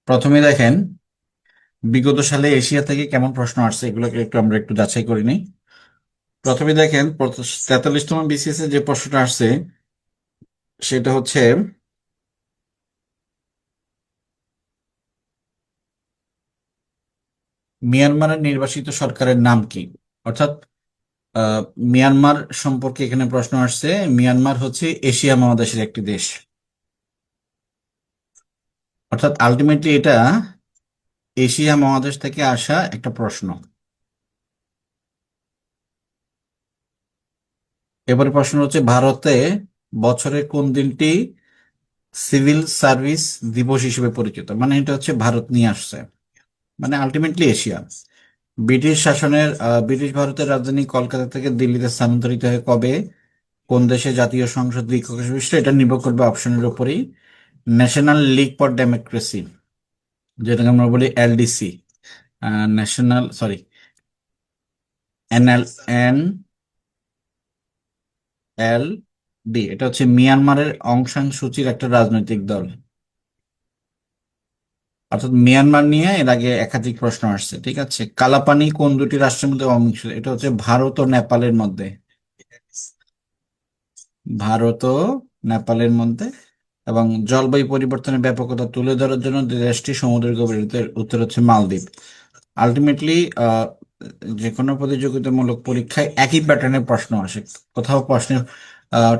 প্রথমে দেখেন বিগত সালে এশিয়া থেকে কেমন প্রশ্ন আসছে এগুলোকে আমরা একটু যাচাই করে নিই। প্রথমে দেখেন 43তম বিসিএস এ যে প্রশ্নটা আসছে সেটা হচ্ছে মিয়ানমারের নির্বাসিত সরকারের নাম কি। অর্থাৎ আহ, মিয়ানমার সম্পর্কে এখানে প্রশ্ন আসছে। মিয়ানমার হচ্ছে এশিয়া মহাদেশের একটি দেশ। অর্থাৎ আলটিমেটলি এটা এশিয়া মহাদেশ থেকে আসা একটা প্রশ্ন। এবারে প্রশ্ন হচ্ছে ভারতে বছরের কোন দিনটি সিভিল সার্ভিস দিবস হিসেবে পরিচিত, মানে এটা হচ্ছে ভারত নিয়ে আসছে, মানে আলটিমেটলি এশিয়া। ব্রিটিশ শাসনের ব্রিটিশ ভারতের রাজধানী কলকাতা থেকে দিল্লিতে স্থানান্তরিত হয় কবে? কোন দেশে জাতীয় সংসদ বিশেষ এটা নির্ভর করবে অপশনের উপরেই। ন্যাশনাল লিগ ফর ডেমোক্রেসি, যেটাকে আমরা বলি LDC, national sorry NL N L D, এটা হচ্ছে মিয়ানমারের অং সান সুচির একটা রাজনৈতিক দল। অর্থাৎ মিয়ানমার নিয়ে এর আগে একাধিক প্রশ্ন আসছে, ঠিক আছে। কালাপানি কোন দুটি রাষ্ট্রের মধ্যে অমিশ্র? এটা হচ্ছে ভারত ও নেপালের মধ্যে। ভারত ও নেপালের মধ্যে। এবং জলবায়ু পরিবর্তনের ব্যাপকতা তুলে ধরার জন্য দেশটি সমুদ্রের গভীরতার উত্তর হচ্ছে মালদ্বীপ। আলটিমেটলি যে কোনো প্রতিযোগিতামূলক পরীক্ষায় একই প্যাটার্নের প্রশ্ন আসে। কোথাও প্রশ্নের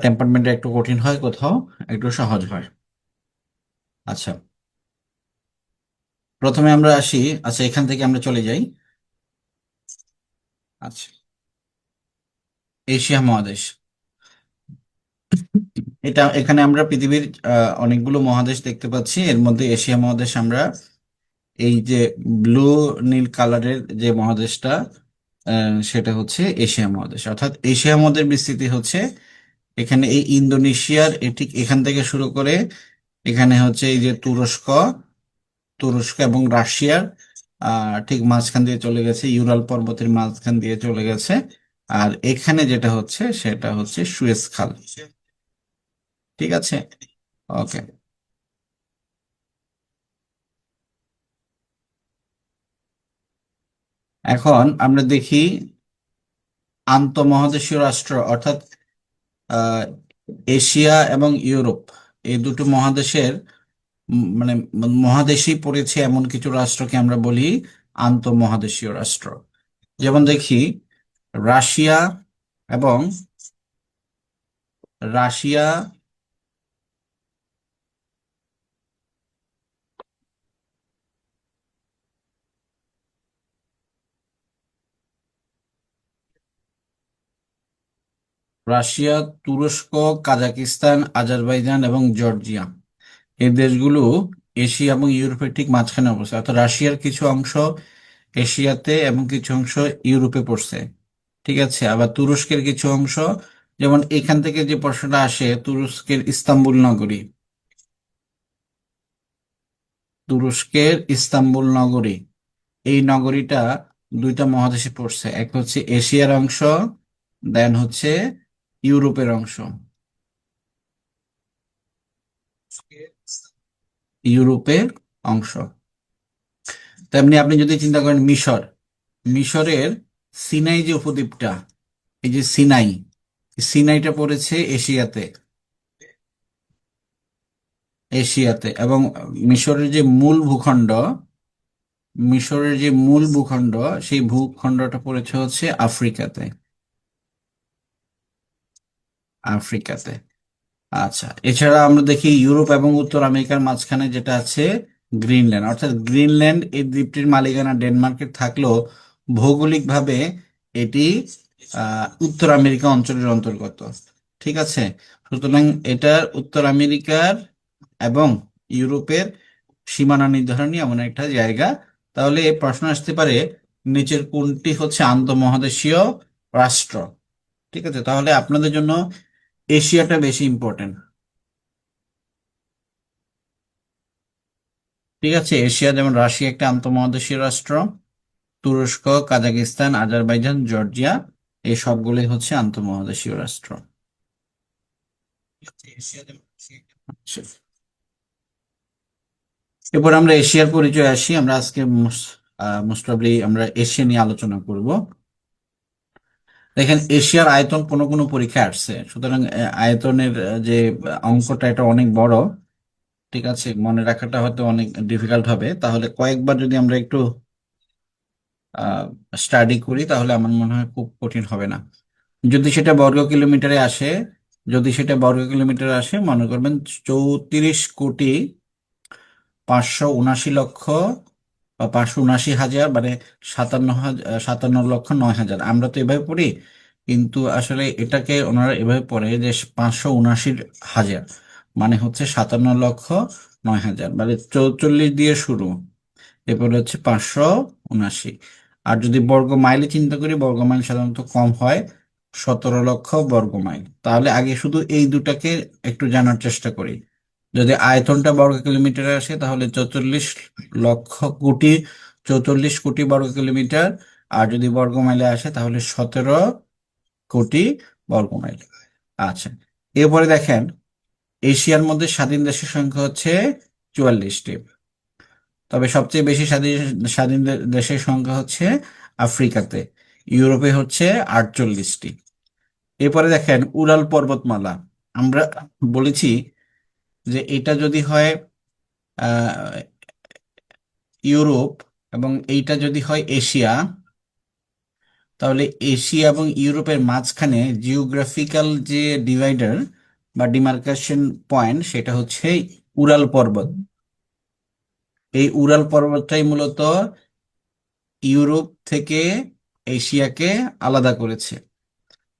টেম্পারমেন্ট একটু কঠিন হয়, কোথাও একটু সহজ হয়। আচ্ছা, প্রথমে আমরা আসি। আচ্ছা, এখান থেকে আমরা চলে যাই। আচ্ছা, এশিয়া মহাদেশ। এখানে আমরা পৃথিবীর অনেকগুলো মহাদেশ দেখতে পাচ্ছি। এর মধ্যে এশিয়া মহাদেশ আমরা এই যে ব্লু নীল কালারের যে মহাদেশটা, সেটা হচ্ছে এশিয়া মহাদেশ। অর্থাৎ এশিয়া মহাদেশের বিস্তৃতি হচ্ছে এখানে এই ইন্দোনেশিয়ার ঠিক এখান থেকে শুরু করে এখানে হচ্ছে এই যে তুরস্ক, তুরস্ক এবং রাশিয়ার ঠিক মাঝখান দিয়ে চলে গেছে, ইউরাল পর্বতের মাঝখান দিয়ে চলে গেছে। আর এখানে যেটা হচ্ছে সেটা হচ্ছে সুয়েজ খাল। ঠিক আছে, ওকে। এখন আমরা দেখি আন্তঃমহাদেশীয় রাষ্ট্র, অর্থাৎ আহ, এশিয়া এবং ইউরোপ এই দুটো মহাদেশের মানে মহাদেশেই পড়েছে এমন কিছু রাষ্ট্রকে আমরা বলি আন্তঃমহাদেশীয় রাষ্ট্র। যেমন দেখি রাশিয়া এবং রাশিয়া রাশিয়া, তুরস্ক, কাজাকিস্তান, আজারবাইজান এবং জর্জিয়া, এই দেশগুলো এশিয়া এবং ইউরোপের ঠিক মাঝখানে অবস্থিত। অর্থাৎ রাশিয়ার কিছু অংশ এশিয়াতে এবং কিছু অংশ ইউরোপে পড়ছে। ঠিক আছে, আবার তুরস্কের কিছু অংশ, যেমন এখান থেকে যে প্রশ্নটা আসে, তুরস্কের ইস্তাম্বুল নগরী, তুরস্কের ইস্তাম্বুল নগরী, এই নগরীটা দুইটা মহাদেশে পড়ছে। এক হচ্ছে এশিয়ার অংশ, দেন হচ্ছে ইউরোপের অংশ। ইউরোপের অংশ। তেমনি আপনি যদি চিন্তা করেন মিশর, মিশরের সিনাই যে উপদ্বীপটা, এই যে সিনাই, সিনাইটা পড়েছে এশিয়াতে। এশিয়াতে এবং মিশরের যে মূল ভূখণ্ড, মিশরের যে মূল ভূখণ্ড, সেই ভূখণ্ডটা পড়েছে হচ্ছে আফ্রিকাতে। আফ্রিকাতে। আচ্ছা, এছাড়া আমরা দেখি ইউরোপ এবং উত্তর আমেরিকার মাঝখানে যেটা আছে গ্রিনল্যান্ড। অর্থাৎ গ্রিনল্যান্ড এই দ্বীপটির মালিকানা ডেনমার্কের থাকলেও ভৌগোলিকভাবে এটি উত্তর আমেরিকা অঞ্চলের অন্তর্গত। ঠিক আছে, সুতরাং এটা উত্তর আমেরিকার এবং ইউরোপের সীমানা নির্ধারণী এমন একটা জায়গা। তাহলে এই প্রশ্ন আসতে পারে নিচের কোনটি হচ্ছে আন্তঃমহাদেশীয় রাষ্ট্র। ঠিক আছে, তাহলে আপনাদের জন্য এশিয়াটা বেশি ইম্পর্টেন্ট। ঠিক আছে, এশিয়া যেমন রাশিয়া একটা আন্তঃমহাদেশীয় রাষ্ট্র, তুরস্ক, কাজাকিস্তান, আজারবাইজান, জর্জিয়া, এই সবগুলোই হচ্ছে আন্তঃমহাদেশীয় রাষ্ট্র। আচ্ছা, এরপর আমরা এশিয়ার পরিচয় আসি। আমরা আজকে মোস্ট প্রবাবলি আমরা এশিয়া নিয়ে আলোচনা করব। দেখেন, এশিয়ার আয়তন কোনো কোনো পরীক্ষায় আসছে, সুতরাং আয়তনের যে অঙ্কটা এটা অনেক বড়। ঠিক আছে, মনে রাখাটা হয়তো অনেক ডিফিকাল্ট হবে। তাহলে কয়েকবার যদি আমরা একটু স্টাডি করি তাহলে আমার মনে হয় খুব কঠিন হবে না। যদি সেটা বর্গ কিলোমিটারে আসে, যদি সেটা বর্গ কিলোমিটারে আসে, মনে করবেন 34,579,00,000 বা 579,000, মানে 57,57,09,000। আমরা তো এভাবে পড়ি, কিন্তু আসলে এটাকে ওনারা এভাবে পড়ে যে 579,000, মানে হচ্ছে 57,09,000, মানে 44 দিয়ে শুরু, এরপরে হচ্ছে 579। আর যদি বর্গ মাইলে চিন্তা করি, বর্গ মাইল সাধারণত কম হয়, 17 লক্ষ বর্গ মাইল। তাহলে আগে শুধু এই দুটাকে একটু জানার চেষ্টা করি। যদি আয়তনটা বর্গ কিলোমিটারে আসে তাহলে 44 লক্ষ কোটি, 44 কোটি বর্গ কিলোমিটার। আর যদি বর্গ মাইলে আসে তাহলে 17 কোটি বর্গ মাইল। আচ্ছা, এরপরে দেখেন, এশিয়ার মধ্যে স্বাধীন দেশের সংখ্যা হচ্ছে 44টি। তবে সবচেয়ে বেশি স্বাধীন স্বাধীন দেশের সংখ্যা হচ্ছে আফ্রিকাতে, ইউরোপে হচ্ছে 48টি। এরপরে দেখেন উরাল পর্বতমালা। আমরা বলেছি যে এটা যদি হয় আহ, ইউরোপ এবং এইটা যদি হয় এশিয়া, তাহলে এশিয়া এবং ইউরোপের মাঝখানে জিওগ্রাফিক্যাল যে ডিভাইডার বা ডিমার্কেশন পয়েন্ট সেটা হচ্ছে উরাল পর্বত। এই উরাল পর্বতটাই মূলত ইউরোপ থেকে এশিয়াকে আলাদা করেছে।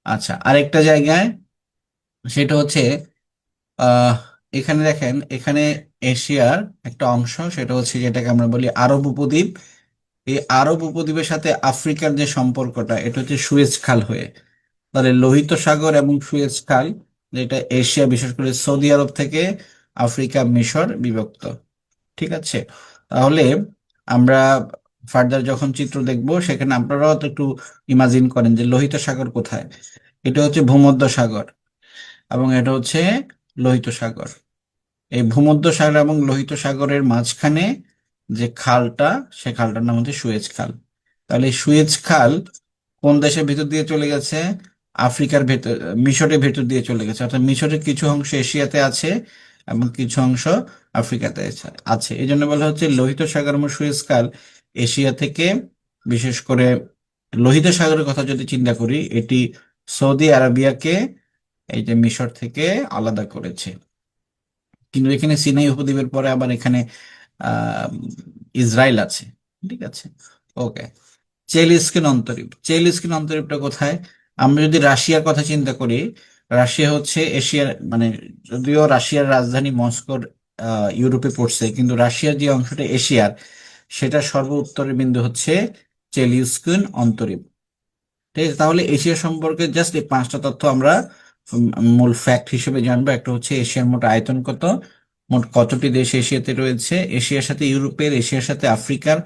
আচ্ছা, আরেকটা জায়গায় সেটা হচ্ছে আহ এখানে দেখেন, এখানে এশিয়ার একটা অংশ, সেটা হচ্ছে যেটাকে আমরা বলি আরব উপদ্বীপ। এই আরব উপদ্বীপের সাথে আফ্রিকার যে সম্পর্কটা, এটা হচ্ছে সুয়েজ খাল হয়ে। তাহলে লোহিত সাগর এবং সুয়েজ খাল, যেটা এশিয়া বিশেষ করে সৌদি আরব থেকে আফ্রিকা মিশর বিভক্ত। ঠিক আছে, তাহলে আমরা ফার্দার যখন চিত্র দেখব সেখানে আপনারাও তো একটু ইমাজিন করেন যে লোহিত সাগর কোথায়। এটা হচ্ছে ভূমধ্য সাগর এবং এটা হচ্ছে লোহিত সাগর। এই ভূমধ্য সাগর এবং লোহিত সাগরের মাঝখানে যে খালটা, সে খালটার নাম হচ্ছে সুয়েজ খাল। তাহলে এই সুয়েজ খাল কোন দেশের ভেতর দিয়ে চলে গেছে? আফ্রিকার ভেতর, মিশরের ভেতর দিয়ে চলে গেছে। অর্থাৎ মিশরের কিছু অংশ এশিয়াতে আছে এবং কিছু অংশ আফ্রিকাতে আছে। এই জন্য বলা হচ্ছে লোহিত সাগর এবং সুয়েজ খাল এশিয়া থেকে, বিশেষ করে লোহিত সাগরের কথা যদি চিন্তা করি, এটি সৌদি আরবিয়াকে এই যে মিশর থেকে আলাদা করেছে। কিন্তু এখানে সিনাই উপদ্বীপের পরে আবার এখানে আহ ইসরায়েল আছে। ঠিক আছে, ওকে। চেলিস্কিন অন্তরীপ, চেলিস্কিন অন্তরীপটা কোথায়? আমরা যদি রাশিয়ার কথা চিন্তা করি, রাশিয়া হচ্ছে এশিয়ার, মানে যদিও রাশিয়ার রাজধানী মস্কোর ইউরোপে পড়ছে, কিন্তু রাশিয়ার যে অংশটা এশিয়ার, সেটা সর্ব উত্তরের বিন্দু হচ্ছে চেলিউস্কিন অন্তরীপ। ঠিক আছে, তাহলে এশিয়া সম্পর্কে জাস্ট এই 5টা তথ্য আমরা মূল ফ্যাক্ট হিসেবে জানবো। একটা হচ্ছে এশিয়ার মোট আয়তন কত, মোট কতটি দেশ এশিয়াতে রয়েছে, এশিয়ার সাথে ইউরোপের, এশিয়ার সাথে আফ্রিকার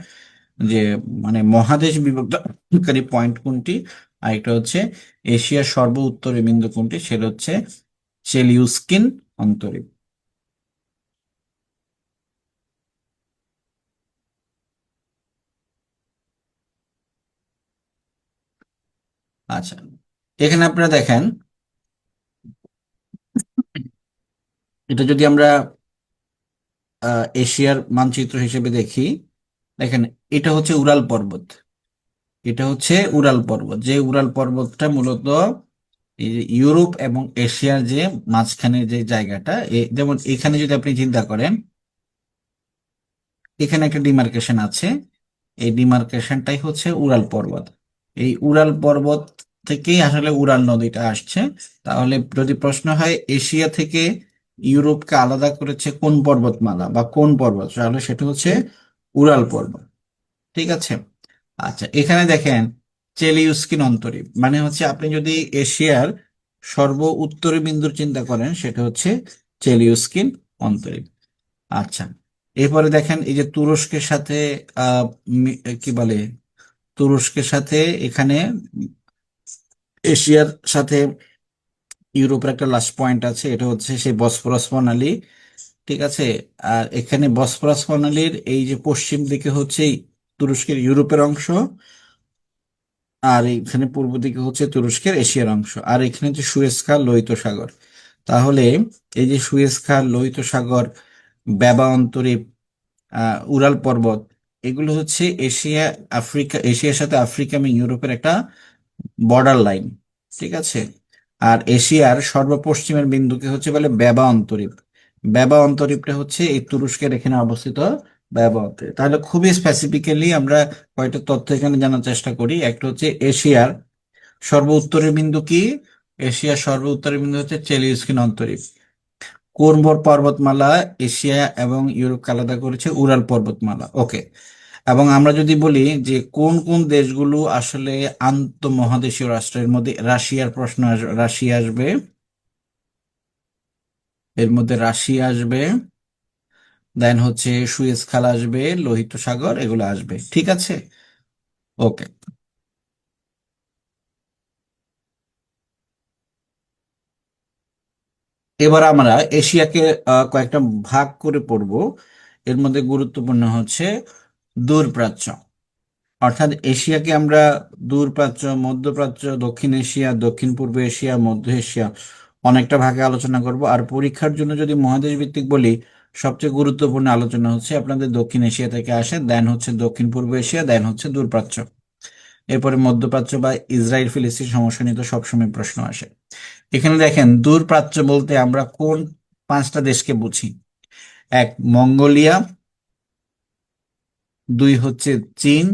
যে মানে মহাদেশ বিভক্তকারী পয়েন্ট কোনটি, আর একটা হচ্ছে এশিয়ার সর্ব উত্তরে বিন্দু কোনটি, সেটা হচ্ছে চেলিউস্কিন অন্তরীপ। আচ্ছা, এখানে আপনারা দেখেন, এটা যদি আমরা এশিয়ার মানচিত্র হিসেবে দেখি, দেখেন এটা হচ্ছে উরাল পর্বত। এটা হচ্ছে উরাল পর্বত, যে উরাল পর্বতটা মূলত এই যে ইউরোপ এবং এশিয়ার যে মাঝখানে যে জায়গাটা, যেমন এখানে যদি আপনি চিন্তা করেন, এখানে একটা ডিমার্কেশন আছে, এই ডিমার্কেশনটাই হচ্ছে উরাল পর্বত। এই উরাল পর্বত থেকেই আসলে উরাল নদীটা আসছে। তাহলে যদি প্রশ্ন হয় এশিয়া থেকে ইউরোপকে আলাদা করেছে কোন পর্বতমালা বা কোন পর্বত, তাহলে সেটা হচ্ছে উরাল পর্বত। ঠিক আছে, আচ্ছা এখানে দেখেন চেলিউস্কিন অন্তরীপ, মানে হচ্ছে আপনি যদি এশিয়ার সর্ব উত্তরে বিন্দুর চিন্তা করেন, সেটা হচ্ছে চেলিউস্কিন অন্তরীপ। আচ্ছা, এরপরে দেখেন এই যে তুরস্কের সাথে আহ কি বলে, তুরস্কের সাথে এখানে এশিয়ার সাথে ইউরোপের একটা লাস্ট পয়েন্ট আছে, এটা হচ্ছে সেই বসফরাস প্রণালী। ঠিক আছে। আর এখানে বসফরাস প্রণালীর এই যে পশ্চিম দিকে হচ্ছে তুরস্কের ইউরোপের অংশ, আর এখানে পূর্ব দিকে হচ্ছে তুরস্কের এশিয়ার অংশ, আর এখানে যে সুয়েজ খাল, লোহিত সাগর। তাহলে এই যে সুয়েজ খাল, লোহিত সাগর, ব্যাবা অন্তরীপ, উরাল পর্বত, এগুলো হচ্ছে এশিয়া, আফ্রিকা, এশিয়ার সাথে আফ্রিকা এবং ইউরোপের একটা বর্ডার লাইন। ঠিক আছে। আর এশিয়ার সর্বপশ্চিমের বিন্দুকে হচ্ছে বলে ব্যাবা অন্তরীপ। ব্যাবা অন্তরীপটা হচ্ছে এই তুরস্কের এখানে অবস্থিত ব্যাবা অন্তরীপ। তাহলে খুবই স্পেসিফিক্যালি আমরা কয়েকটা তথ্য এখানে জানার চেষ্টা করি। একটা হচ্ছে এশিয়ার সর্ব উত্তরের বিন্দু কি? এশিয়ার সর্ব উত্তরের বিন্দু হচ্ছে চেলিউস্কিন অন্তরীপ। কোন পর্বতমালা এশিয়া এবং ইউরোপকে আলাদা করেছে? উরাল পর্বতমালা। ওকে। এবং আমরা যদি বলি যে কোন কোন দেশগুলো আসলে আন্তঃমহাদেশীয় রাষ্ট্রের মধ্যে, রাশিয়ার প্রশ্ন রাশিয়া আসবে, এর মধ্যে রাশিয়া আসবে, দেন হচ্ছে সুয়েজ খাল আসবে, লোহিত সাগর, এগুলো আসবে। ঠিক আছে। ওকে। এবার আমরা এশিয়াকে কয়েকটা ভাগ করে পড়ব। এর মধ্যে গুরুত্বপূর্ণ হচ্ছে দূরপ্রাচ্য। অর্থাৎ এশিয়াকে আমরা দূরপ্রাচ্য, মধ্যপ্রাচ্য, দক্ষিণ এশিয়া, দক্ষিণ পূর্ব এশিয়া, মধ্য এশিয়া, অনেকটা ভাগে আলোচনা করব। আর পরীক্ষার জন্য যদি মহাদেশ ভিত্তিক বলি, সবচেয়ে গুরুত্বপূর্ণ আলোচনা হচ্ছে আপনাদের দক্ষিণ এশিয়া থেকে আসে, দেন হচ্ছে দক্ষিণ পূর্ব এশিয়া, দেন হচ্ছে দূরপ্রাচ্য। এরপরে মধ্যপ্রাচ্য বা ইসরায়েল ফিলিস্তিন সমস্যা নিয়ে তো সবসময় প্রশ্ন আসে। এখানে দেখেন, দূরপ্রাচ্য বলতে আমরা কোন পাঁচটা দেশকে বুঝি? এক, মঙ্গোলিয়া। দুই হচ্ছে চীন।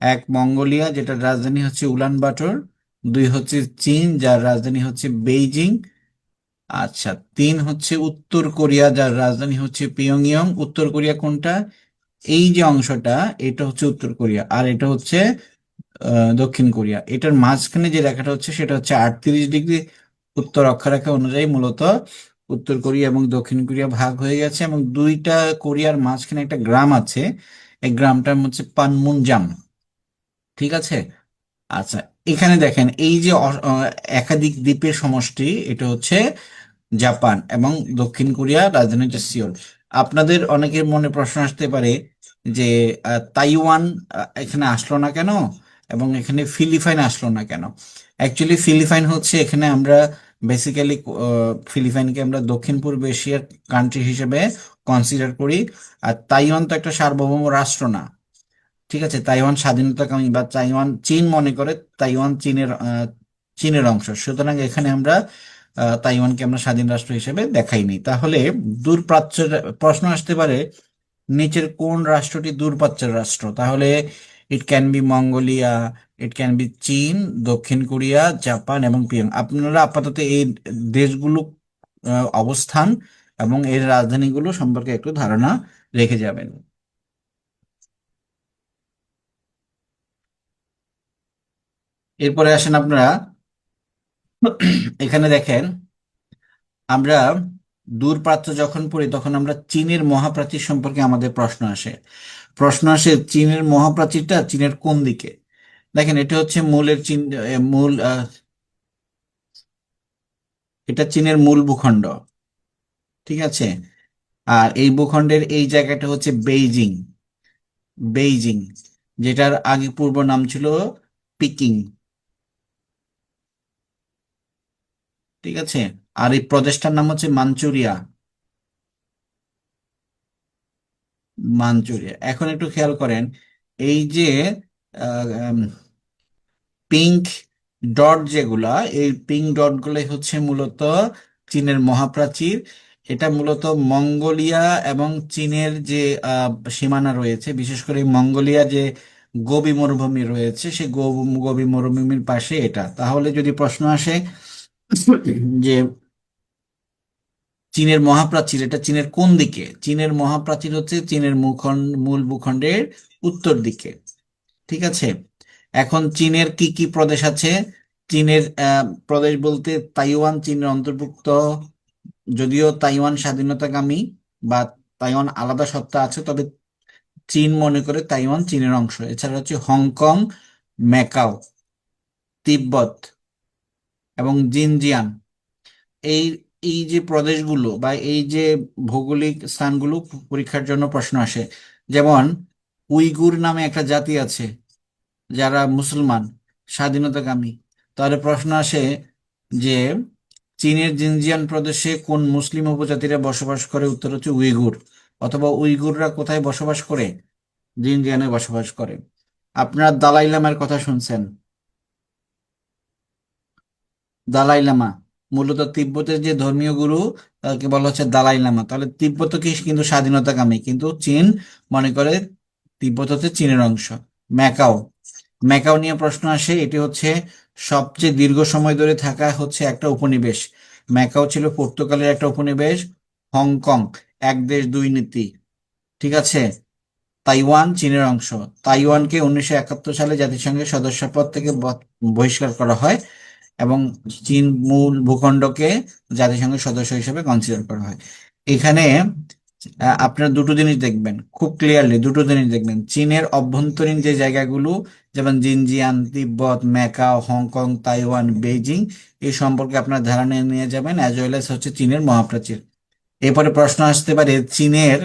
এক, মঙ্গোলিয়া যেটার রাজধানী হচ্ছে উলানবাটর। দুই হচ্ছে চীন যার রাজধানী হচ্ছে বেইজিং। আচ্ছা, তিন হচ্ছে উত্তর কোরিয়া যার রাজধানী হচ্ছে পিয়ংইয়ং। উত্তর কোরিয়া কোনটা? এই যে অংশটা, এটা হচ্ছে উত্তর কোরিয়া, আর এটা হচ্ছে দক্ষিণ কোরিয়া। এটার মাঝখানে যে রেখাটা হচ্ছে সেটা হচ্ছে 38 ডিগ্রি উত্তর অক্ষরেখা অনুযায়ী মূলত উত্তর কোরিয়া এবং দক্ষিণ কোরিয়া ভাগ হয়ে গেছে। এবং দুইটা কোরিয়ার মাঝখানে একটা গ্রাম আছে, এই গ্রামটার হচ্ছে পানমুনজাম। ঠিক আছে। আচ্ছা, এখানে দেখেন এই যে একাধিক দ্বীপের সমষ্টি, এটা হচ্ছে জাপান, এবং দক্ষিণ কোরিয়া রাজধানী হচ্ছে সিওল। আপনাদের অনেকের মনে প্রশ্ন আসতে পারে যে তাইওয়ান এখানে আসলো না কেন, এবং এখানে ফিলিপাইন আসলো না কেন? অ্যাকচুয়ালি ফিলিপাইন হচ্ছে এখানে আমরা বেসিক্যালি, ফিলিপাইনকে আমরা দক্ষিণ পূর্ব এশিয়ার কান্ট্রি হিসেবে কনসিডার করি। আর তাইওয়ান তো একটা সার্বভৌম রাষ্ট্র না। ঠিক আছে। তাইওয়ান স্বাধীনতাকামী, বা তাইওয়ান চীন মনে করে তাইওয়ান চীনের অংশ, সুতরাং এখানে আমরা তাইওয়ানকে আমরা স্বাধীন রাষ্ট্র হিসেবে দেখাইনি। তাহলে দূরপ্রাচ্যের প্রশ্ন আসতে পারে, নিচের কোন রাষ্ট্রটি দূরপ্রাচ্যের রাষ্ট্র? তাহলে it can be Mongolia, it can be চীন, দক্ষিণ কোরিয়া, জাপান এবং পিয়ং। আপনারা আপাতত এই দেশগুলো অবস্থান এবং এর রাজধানীগুলো সম্পর্কে একটু ধারণা রেখে যাবেন। এরপরে আসেন আপনারা, এখানে দেখেন, আমরা দূরপ্রাচ্য যখন পড়ি তখন আমরা চীনের মহাপ্রাচীর সম্পর্কে আমাদের প্রশ্ন আসে। প্রশ্ন আসে চীনের মহাপ্রাচীরটা চীনের কোন দিকে? দেখেন, এটা হচ্ছে মূলের চীন, মূল, এটা চীনের মূল ভূখণ্ড। ঠিক আছে। আর এই ভূখণ্ডের এই জায়গাটা হচ্ছে বেইজিং। বেইজিং, যেটার আগে পূর্ব নাম ছিল পিকিং। ঠিক আছে। আর এই প্রদেশটার নাম হচ্ছে মাঞ্চুরিয়া। মাঞ্চুরিয়া। এখন একটু খেয়াল করেন, এই যে পিঙ্ক ডট যেগুলা, এই পিঙ্ক ডট গুলাই হচ্ছে মূলত চীনের মহাপ্রাচীর। এটা মূলত মঙ্গোলিয়া এবং চীনের যে সীমানা রয়েছে, বিশেষ করে মঙ্গোলিয়া যে গোবি মরুভূমি রয়েছে, সেই গোবি মরুভূমির পাশে এটা। তাহলে যদি প্রশ্ন আসে যে চীনের মহাপ্রাচীর এটা চীনের কোন দিকে, চীনের মহাপ্রাচীর হচ্ছে চীনের মূল ভূখণ্ডের উত্তর দিকে। ঠিক আছে। এখন চীনের কি কি প্রদেশ আছে? চীনের প্রদেশ বলতে তাইওয়ান চীনের অন্তর্ভুক্ত, যদিও তাইওয়ান স্বাধীনতাকামী বা তাইওয়ান আলাদা সত্তা আছে, তবে চীন মনে করে তাইওয়ান চীনের অংশ। এছাড়া হচ্ছে হংকং, ম্যাকাও, তিব্বত এবং জিনজিয়াং। এই এই যে প্রদেশগুলো বা এই যে ভৌগোলিক স্থানগুলো পরীক্ষার জন্য প্রশ্ন আসে। যেমন উইগুর নামে একটা জাতি আছে যারা মুসলমান, স্বাধীনতাকামী। তাহলে প্রশ্ন আসে যে চীনের জিনজিয়াং প্রদেশে কোন মুসলিম উপজাতিরা বসবাস করে? উত্তর হচ্ছে উইগুর। অথবা উইগুররা কোথায় বসবাস করে? জিনজিয়াংয়ে বসবাস করে। আপনারা দালাই লামার কথা শুনছেন। দালাই লামা মূলত তিব্বতের যে ধর্মীয় গুরু, তাকে বলা হচ্ছে দালাই লামা। তাহলে তিব্বত কি কিন্তু স্বাধীনতাকামী, কিন্তু চীন মনে করে তিব্বত হচ্ছে চীনের অংশ। ম্যাকাও, ম্যাকাও নিয়ে প্রশ্ন আসে। এটি হচ্ছে সবচেয়ে দীর্ঘ সময় ধরে থাকা হচ্ছে একটা উপনিবেশ। ম্যাকাও ছিল পর্তুগালের একটা উপনিবেশ। হংকং, এক দেশ দুই নীতি, ঠিক আছে। তাইওয়ান চীনের অংশ। তাইওয়ানকে 1971 সালে জাতিসংঘের সদস্যপদ থেকে বহিষ্কার করা হয় এবং চীন মূল ভূখণ্ডকে জাতিসংঘের সদস্য হিসেবে কনসিডার করা হয়। এখানে আপনারা দুটো জিনিস দেখবেন খুব ক্লিয়ারলি, দুটো জিনিস দেখবেন। চীনের অভ্যন্তরীণ যে জায়গাগুলো, যেমন জিনজিয়াং, তিব্বত, ম্যাকাও, হংকং, তাইওয়ান, বেইজিং, এই সম্পর্কে আপনার ধারণা নিয়ে যাবেন, অ্যাজ ওয়েল এস হচ্ছে চীনের মহাপ্রাচীর। এরপরে প্রশ্ন আসতে পারে চীনের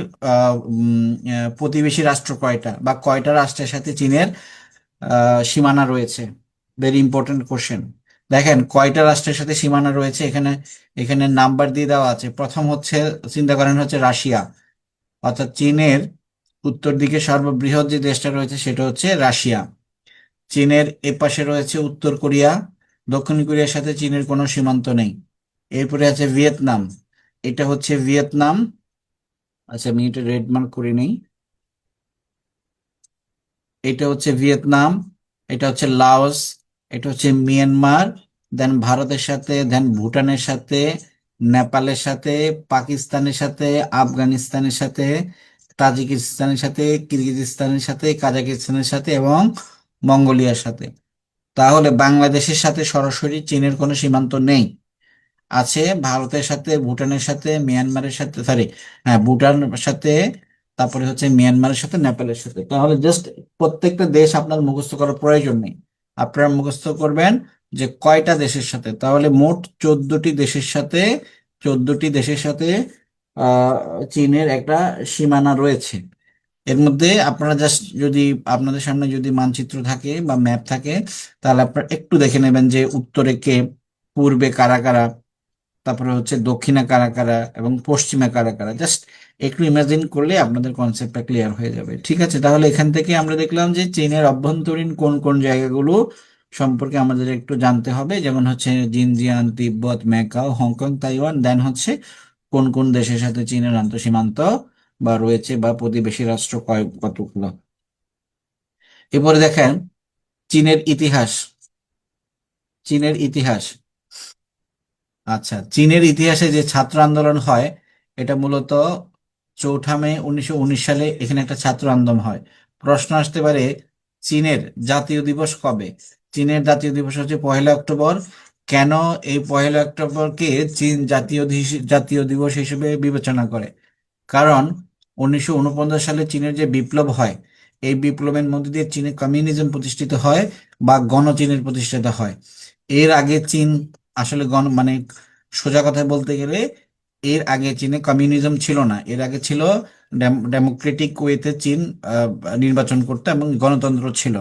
প্রতিবেশী রাষ্ট্র কয়টা, বা কয়টা রাষ্ট্রের সাথে চীনের সীমানা রয়েছে। Very important question. দেখেন কয়টা রাষ্ট্রের সাথে সীমানা রয়েছে, এখানে এখানে নাম্বার দিয়ে দেওয়া আছে। প্রথম হচ্ছে, চিন্তা করেন হচ্ছে রাশিয়া, অর্থাৎ চীনের উত্তর দিকে সর্ববৃহৎ যে দেশটা রয়েছে সেটা হচ্ছে রাশিয়া। চীনের এপাশে রয়েছে উত্তর কোরিয়া। দক্ষিণ কোরিয়ার সাথে চীনের কোনো সীমান্ত নেই। এরপরে আছে ভিয়েতনাম, এটা হচ্ছে ভিয়েতনাম। আচ্ছা, আমি এটা রেড মার্ক করে নেই। এটা হচ্ছে ভিয়েতনাম, এটা হচ্ছে লাওস, এটা হচ্ছে মিয়ানমার, দেন ভারতের সাথে, দেন ভুটানের সাথে, নেপালের সাথে, পাকিস্তানের সাথে, আফগানিস্তানের সাথে, তাজিকিস্তানের সাথে, কিরগিজস্তানের সাথে, কাজাকিস্তানের সাথে এবং মঙ্গোলিয়ার সাথে। তাহলে বাংলাদেশের সাথে সরাসরি চীনের কোনো সীমান্ত নেই। আছে ভারতের সাথে, ভুটানের সাথে, মিয়ানমারের সাথে, সরি, হ্যাঁ ভুটানের সাথে, তারপরে হচ্ছে মিয়ানমারের সাথে, নেপালের সাথে। তাহলে জাস্ট প্রত্যেকটা দেশ আপনার মুখস্থ করার প্রয়োজন নেই। আপনারা মুখস্থ করবেন যে কয়টা দেশের সাথে। তাহলে মোট 14টি দেশের সাথে, 14টি দেশের সাথে আহ চীনের একটা সীমানা রয়েছে। এর মধ্যে আপনারা জাস্ট যদি আপনাদের সামনে যদি মানচিত্র থাকে বা ম্যাপ থাকে, তাহলে আপনারা একটু দেখে নেবেন যে উত্তরে কে, পূর্বে কারা কারা, তারপরে হচ্ছে দক্ষিণে কারা কারা এবং পশ্চিমে কারা কারা। জাস্ট একটু ইমাজিন করলে আপনাদের কনসেপ্টটা ক্লিয়ার হয়ে যাবে। ঠিক আছে, তাহলে এখান থেকে আমরা দেখলাম যে চীনের অভ্যন্তরীণ কোন কোন জায়গাগুলো সম্পর্কে আমাদের একটু জানতে হবে, যেমন হচ্ছে জিনজিয়াং, তিব্বত, ম্যাকাও, হংকং, তাইওয়ান। দেন হচ্ছে কোন কোন দেশের সাথে চীনের আন্তঃসীমান্ত বা রয়েছে, বা প্রতিবেশী রাষ্ট্র কতগুলো। এরপরে দেখেন চীনের ইতিহাস। চীনের ইতিহাস, আচ্ছা, চীনের ইতিহাসে যে ছাত্র আন্দোলন হয়, এটা মূলত 4 মে 1919 সালে এখানে একটা ছাত্র আন্দোলন হয়। প্রশ্ন আসতে পারে চীনের জাতীয় দিবস কবে? চীনের জাতীয় দিবস হচ্ছে 1 অক্টোবর। কেন এই 1 অক্টোবরকে চীন জাতীয় দিবস হিসেবে বিবেচনা করে? কারণ 1949 সালে চীনের যে বিপ্লব হয়, এই বিপ্লবের মধ্যে দিয়ে চীনে কমিউনিজম প্রতিষ্ঠিত হয় বা গণচীনের প্রতিষ্ঠিত হয়। এর আগে চীন আসলে মানে সোজা কথায় বলতে গেলে এর আগে চীনে কমিউনিজম ছিল না। এর আগে ছিল ডেমোক্রেটিক ওয়েতে চীন আহ, নির্বাচন করতে, এবং গণতন্ত্র ছিল,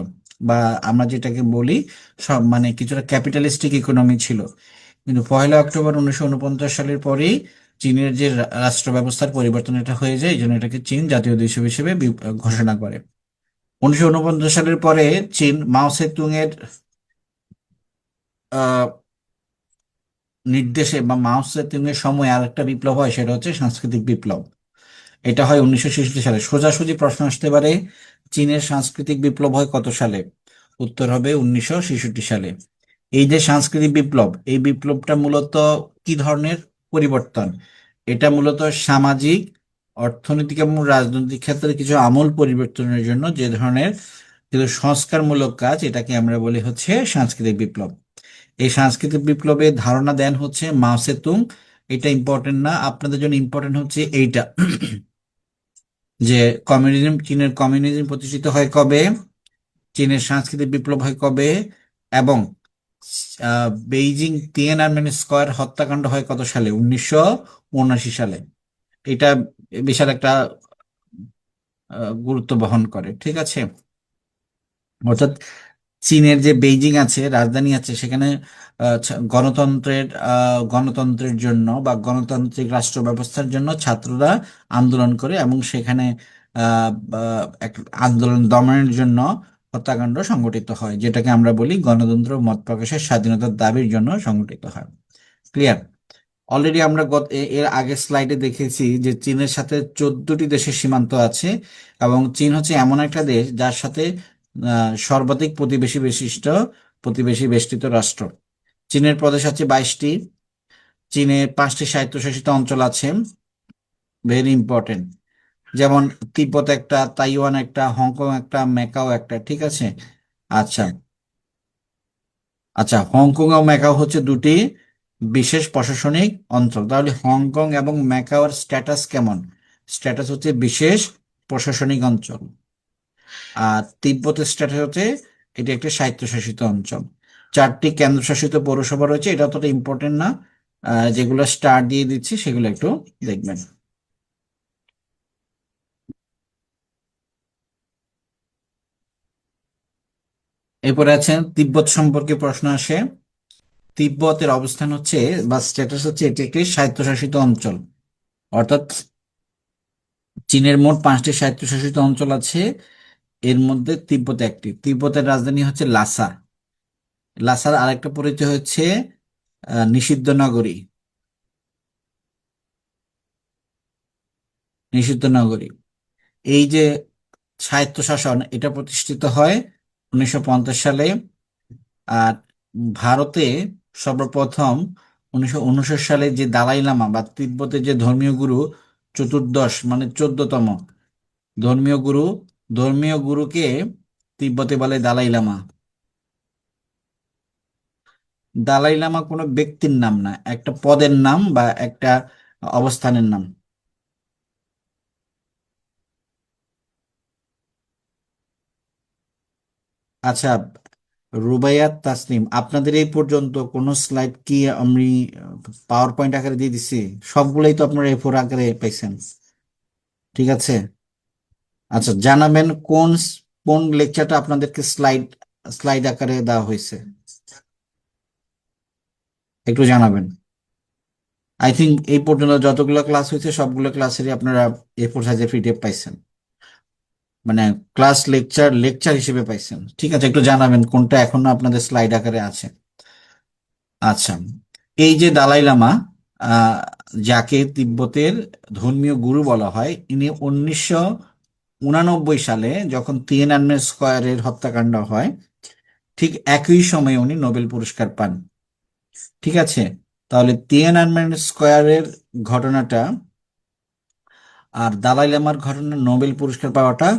বা আমরা যেটাকে বলি সব মানে কিছুটা ক্যাপিটালিস্টিক ইকোনমি ছিল। কিন্তু 1 অক্টোবর 1949 সালের পরেই চীনের যে রাষ্ট্র ব্যবস্থার পরিবর্তন এটা হয়ে যায়, এই জন্য এটাকে চীন জাতীয় উৎসব হিসেবে ঘোষণা করে। 1949 সালের পরে চীন মাও সেতুং এর আহ, নির্দেশে বা মাও সেতুং এর সময় আর একটা বিপ্লব হয়, সেটা হচ্ছে সাংস্কৃতিক বিপ্লব। এটা হয় 1966 সালে। সোজাসুজি প্রশ্ন আসতে পারে চীনের সাংস্কৃতিক বিপ্লব হয় কত সালে? উত্তর হবে 1966 সালে। এই যে সাংস্কৃতিক বিপ্লব, এই বিপ্লবটা মূলত কি ধরনের পরিবর্তন? এটা মূলত সামাজিক, অর্থনৈতিক এবং রাজনৈতিক ক্ষেত্রে কিছু আমূল পরিবর্তনের জন্য যে ধরনের কিছু সংস্কারমূলক কাজ, এটাকে আমরা বলি হচ্ছে সাংস্কৃতিক বিপ্লব। এই সাংস্কৃতিক বিপ্লবের ধারণা দেন হচ্ছে মাও সেতুং। এটা ইম্পর্টেন্ট না, আপনাদের জন্য ইম্পর্টেন্ট হচ্ছে এইটা যে চীনের কমিউনিজম প্রতিষ্ঠিত হয় কবে, চীনের সাংস্কৃতিক বিপ্লব হয় কবে, এবং বেইজিং তিয়েনআনমেন স্কয়ার হত্যাকাণ্ড হয় কত সালে? 1979 সালে। এটা বিশাল একটা গুরুত্ব বহন করে, ঠিক আছে। অর্থাৎ চীনের যে বেইজিং আছে, রাজধানী আছে, সেখানে গণতন্ত্রের জন্য বা গণতান্ত্রিক রাষ্ট্র ব্যবস্থার জন্য ছাত্ররা আন্দোলন করে, এবং সেখানে এক আন্দোলন দমনের জন্য হত্যাকাণ্ড সংগঠিত হয়, যেটাকে আমরা বলি গণতন্ত্র ও মত প্রকাশের স্বাধীনতার দাবির জন্য সংগঠিত হয়। ক্লিয়ার? অলরেডি আমরা এর আগের স্লাইডে দেখেছি যে চীনের সাথে 14টি দেশের সীমান্ত আছে, এবং চীন হচ্ছে এমন একটা দেশ যার সাথে সর্বাধিক প্রতিবেশী বেষ্টিত রাষ্ট্র। চীনের প্রদেশ আছে 22টি। চীনের 5টি স্বায়ত্তশাসিত অঞ্চল আছে, ভেরি ইম্পর্টেন্ট। যেমন তিব্বত একটা, তাইওয়ান একটা, হংকং একটা, ম্যাকাও একটা, ঠিক আছে। আচ্ছা, আচ্ছা, হংকং ও ম্যাকাও হচ্ছে দুটি বিশেষ প্রশাসনিক অঞ্চল। তাহলে হংকং এবং ম্যাকাওর স্ট্যাটাস কেমন? স্ট্যাটাস হচ্ছে বিশেষ প্রশাসনিক অঞ্চল। আর তিব্বতের স্ট্যাটাস হচ্ছে এটি একটি স্বায়ত্তশাসিত অঞ্চল। 4টি কেন্দ্রশাসিত পৌরসভা রয়েছে, এটা অতটা ইম্পর্টেন্ট না। যেগুলো স্টার দিয়ে দিচ্ছি সেগুলো একটু দেখবেন। এরপরে আছে তিব্বত সম্পর্কে প্রশ্ন আসে। তিব্বতের অবস্থান হচ্ছে বা স্ট্যাটাস হচ্ছে এটি একটি স্বায়ত্তশাসিত অঞ্চল। অর্থাৎ চীনের মোট 5টি স্বায়ত্তশাসিত অঞ্চল আছে, এর মধ্যে তিব্বত একটি। তিব্বতের রাজধানী হচ্ছে লাসা। লাসার আরেকটা পরিচয় হচ্ছে নিষিদ্ধ নগরী। নিষিদ্ধ নগরী। এই যে স্বায়ত্তশাসন, এটা প্রতিষ্ঠিত হয় 1950 সালে। আর ভারতে সর্বপ্রথম 1959 সালে যে দালাই লামা বা তিব্বতের যে ধর্মীয় গুরু, চতুর্দশ মানে 14তম ধর্মীয় গুরু, ধর্মীয় গুরুকে তিব্বতে বলে দালাই লামা। দালাই লামা কোনো ব্যক্তির নাম না, একটা পদের নাম বা একটা অবস্থানের নাম। আচ্ছা, রুবাইয়াত তাসনিম, আপনাদের এই পর্যন্ত কোনো স্লাইড কি আমি পাওয়ার পয়েন্ট আকারে দিয়ে দিছি? সবগুলোই তো আপনারা এ4 আকারে পাইছেন, ঠিক আছে। আচ্ছা, জানাবেন কোন কোন লেকচারটা আপনাদেরকে স্লাইড স্লাইড আকারে দেওয়া হয়েছে, একটু জানাবেন। আই থিঙ্ক এই পর্যন্ত যতগুলো ক্লাস হয়েছে সবগুলো ক্লাসেরই আপনারা এ4 সাইজের পিডিএফ পাইছেন, মানে ক্লাস লেকচার লেকচার হিসেবে পাইছেন, ঠিক আছে। একটু জানাবেন কোনটা এখনো আপনাদের স্লাইড আকারে আছে। আচ্ছা, এই যে দালাই লামা, আহ, যাকে তিব্বতের ধর্মীয় গুরু বলা হয়, ইনি 1989 সালে যখন তিয়েনআনমেন স্কয়ারের হত্যাকাণ্ড হয়, ঠিক একই সময়ে উনি নোবেল পুরস্কার পান, ঠিক আছে। তাহলে তিয়েনআনমেন স্কয়ারের ঘটনাটা আর দালাই লামার ঘটনা, নোবেল পুরস্কার পাওয়াটা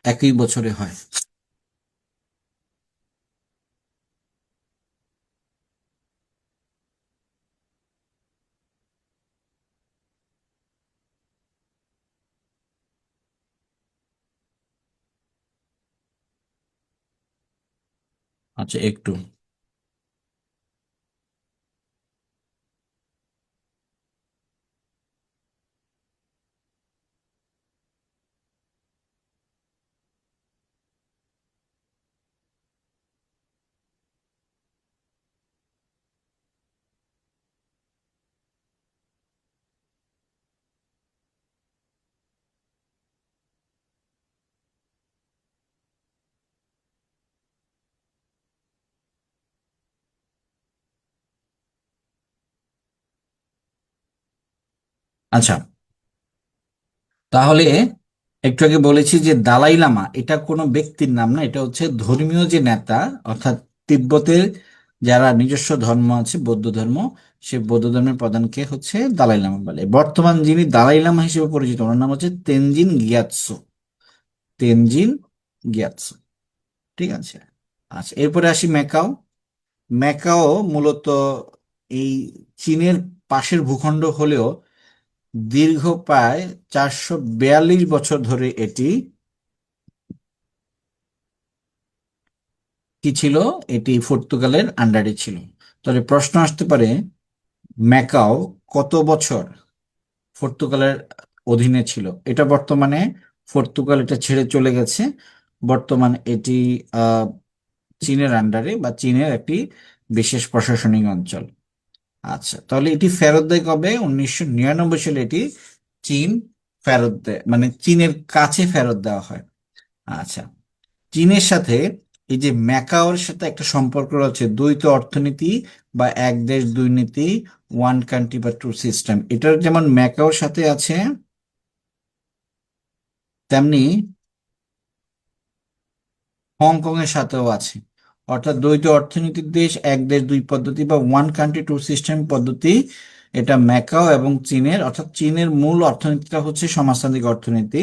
একই বছরে হয়। আচ্ছা, একটু। আচ্ছা, তাহলে একটু আগে বলেছি যে দালাই লামা এটা কোনো ব্যক্তির নাম না, এটা হচ্ছে ধর্মীয় যে নেতা। অর্থাৎ তিব্বতের যারা নিজস্ব ধর্ম আছে, বৌদ্ধ ধর্ম, সে বৌদ্ধ ধর্মের প্রধানকে হচ্ছে দালাই লামা বলে। বর্তমান যিনি দালাই লামা হিসেবে পরিচিত, ওনার নাম হচ্ছে তেনজিন গিয়াৎসো। তেনজিন গিয়াৎসো, ঠিক আছে। আচ্ছা, এরপরে আসি ম্যাকাও। ম্যাকাও মূলত এই চীনের পাশের ভূখণ্ড হলেও দীর্ঘ প্রায় 442 বছর ধরে এটি কি ছিল? এটি পর্তুগালের আন্ডারে ছিল। তাহলে প্রশ্ন আসতে পারে, ম্যাকাও কত বছর পর্তুগালের অধীনে ছিল? এটা বর্তমানে পর্তুগাল এটা ছেড়ে চলে গেছে। বর্তমান এটি আহ, চীনের আন্ডারে বা চীনের একটি বিশেষ প্রশাসনিক অঞ্চল। আচ্ছা, তাহলে এটি ফেরত দেয় কবে? 1999 সালে এটি চীন ফেরত দেয়, মানে চীনের কাছে ফেরত দেওয়া হয়। আচ্ছা, চীনের সাথে এই যে ম্যাকাওর সাথে একটা সম্পর্ক রয়েছে, দ্বৈত অর্থনীতি বা এক দেশ দুই নীতি, ওয়ান কান্ট্রি বা টু সিস্টেম। এটার যেমন ম্যাকাওর সাথে আছে, তেমনি হংকং এর সাথেও আছে। অর্থাৎ দ্বৈত অর্থনীতির দেশ, এক দেশ দুই পদ্ধতি বা ওয়ান কান্ট্রি টু সিস্টেম পদ্ধতি, এটা ম্যাকাও এবং চীনের। অর্থাৎ চীনের মূল অর্থনীতিটা হচ্ছে সমাজতান্ত্রিক অর্থনীতি,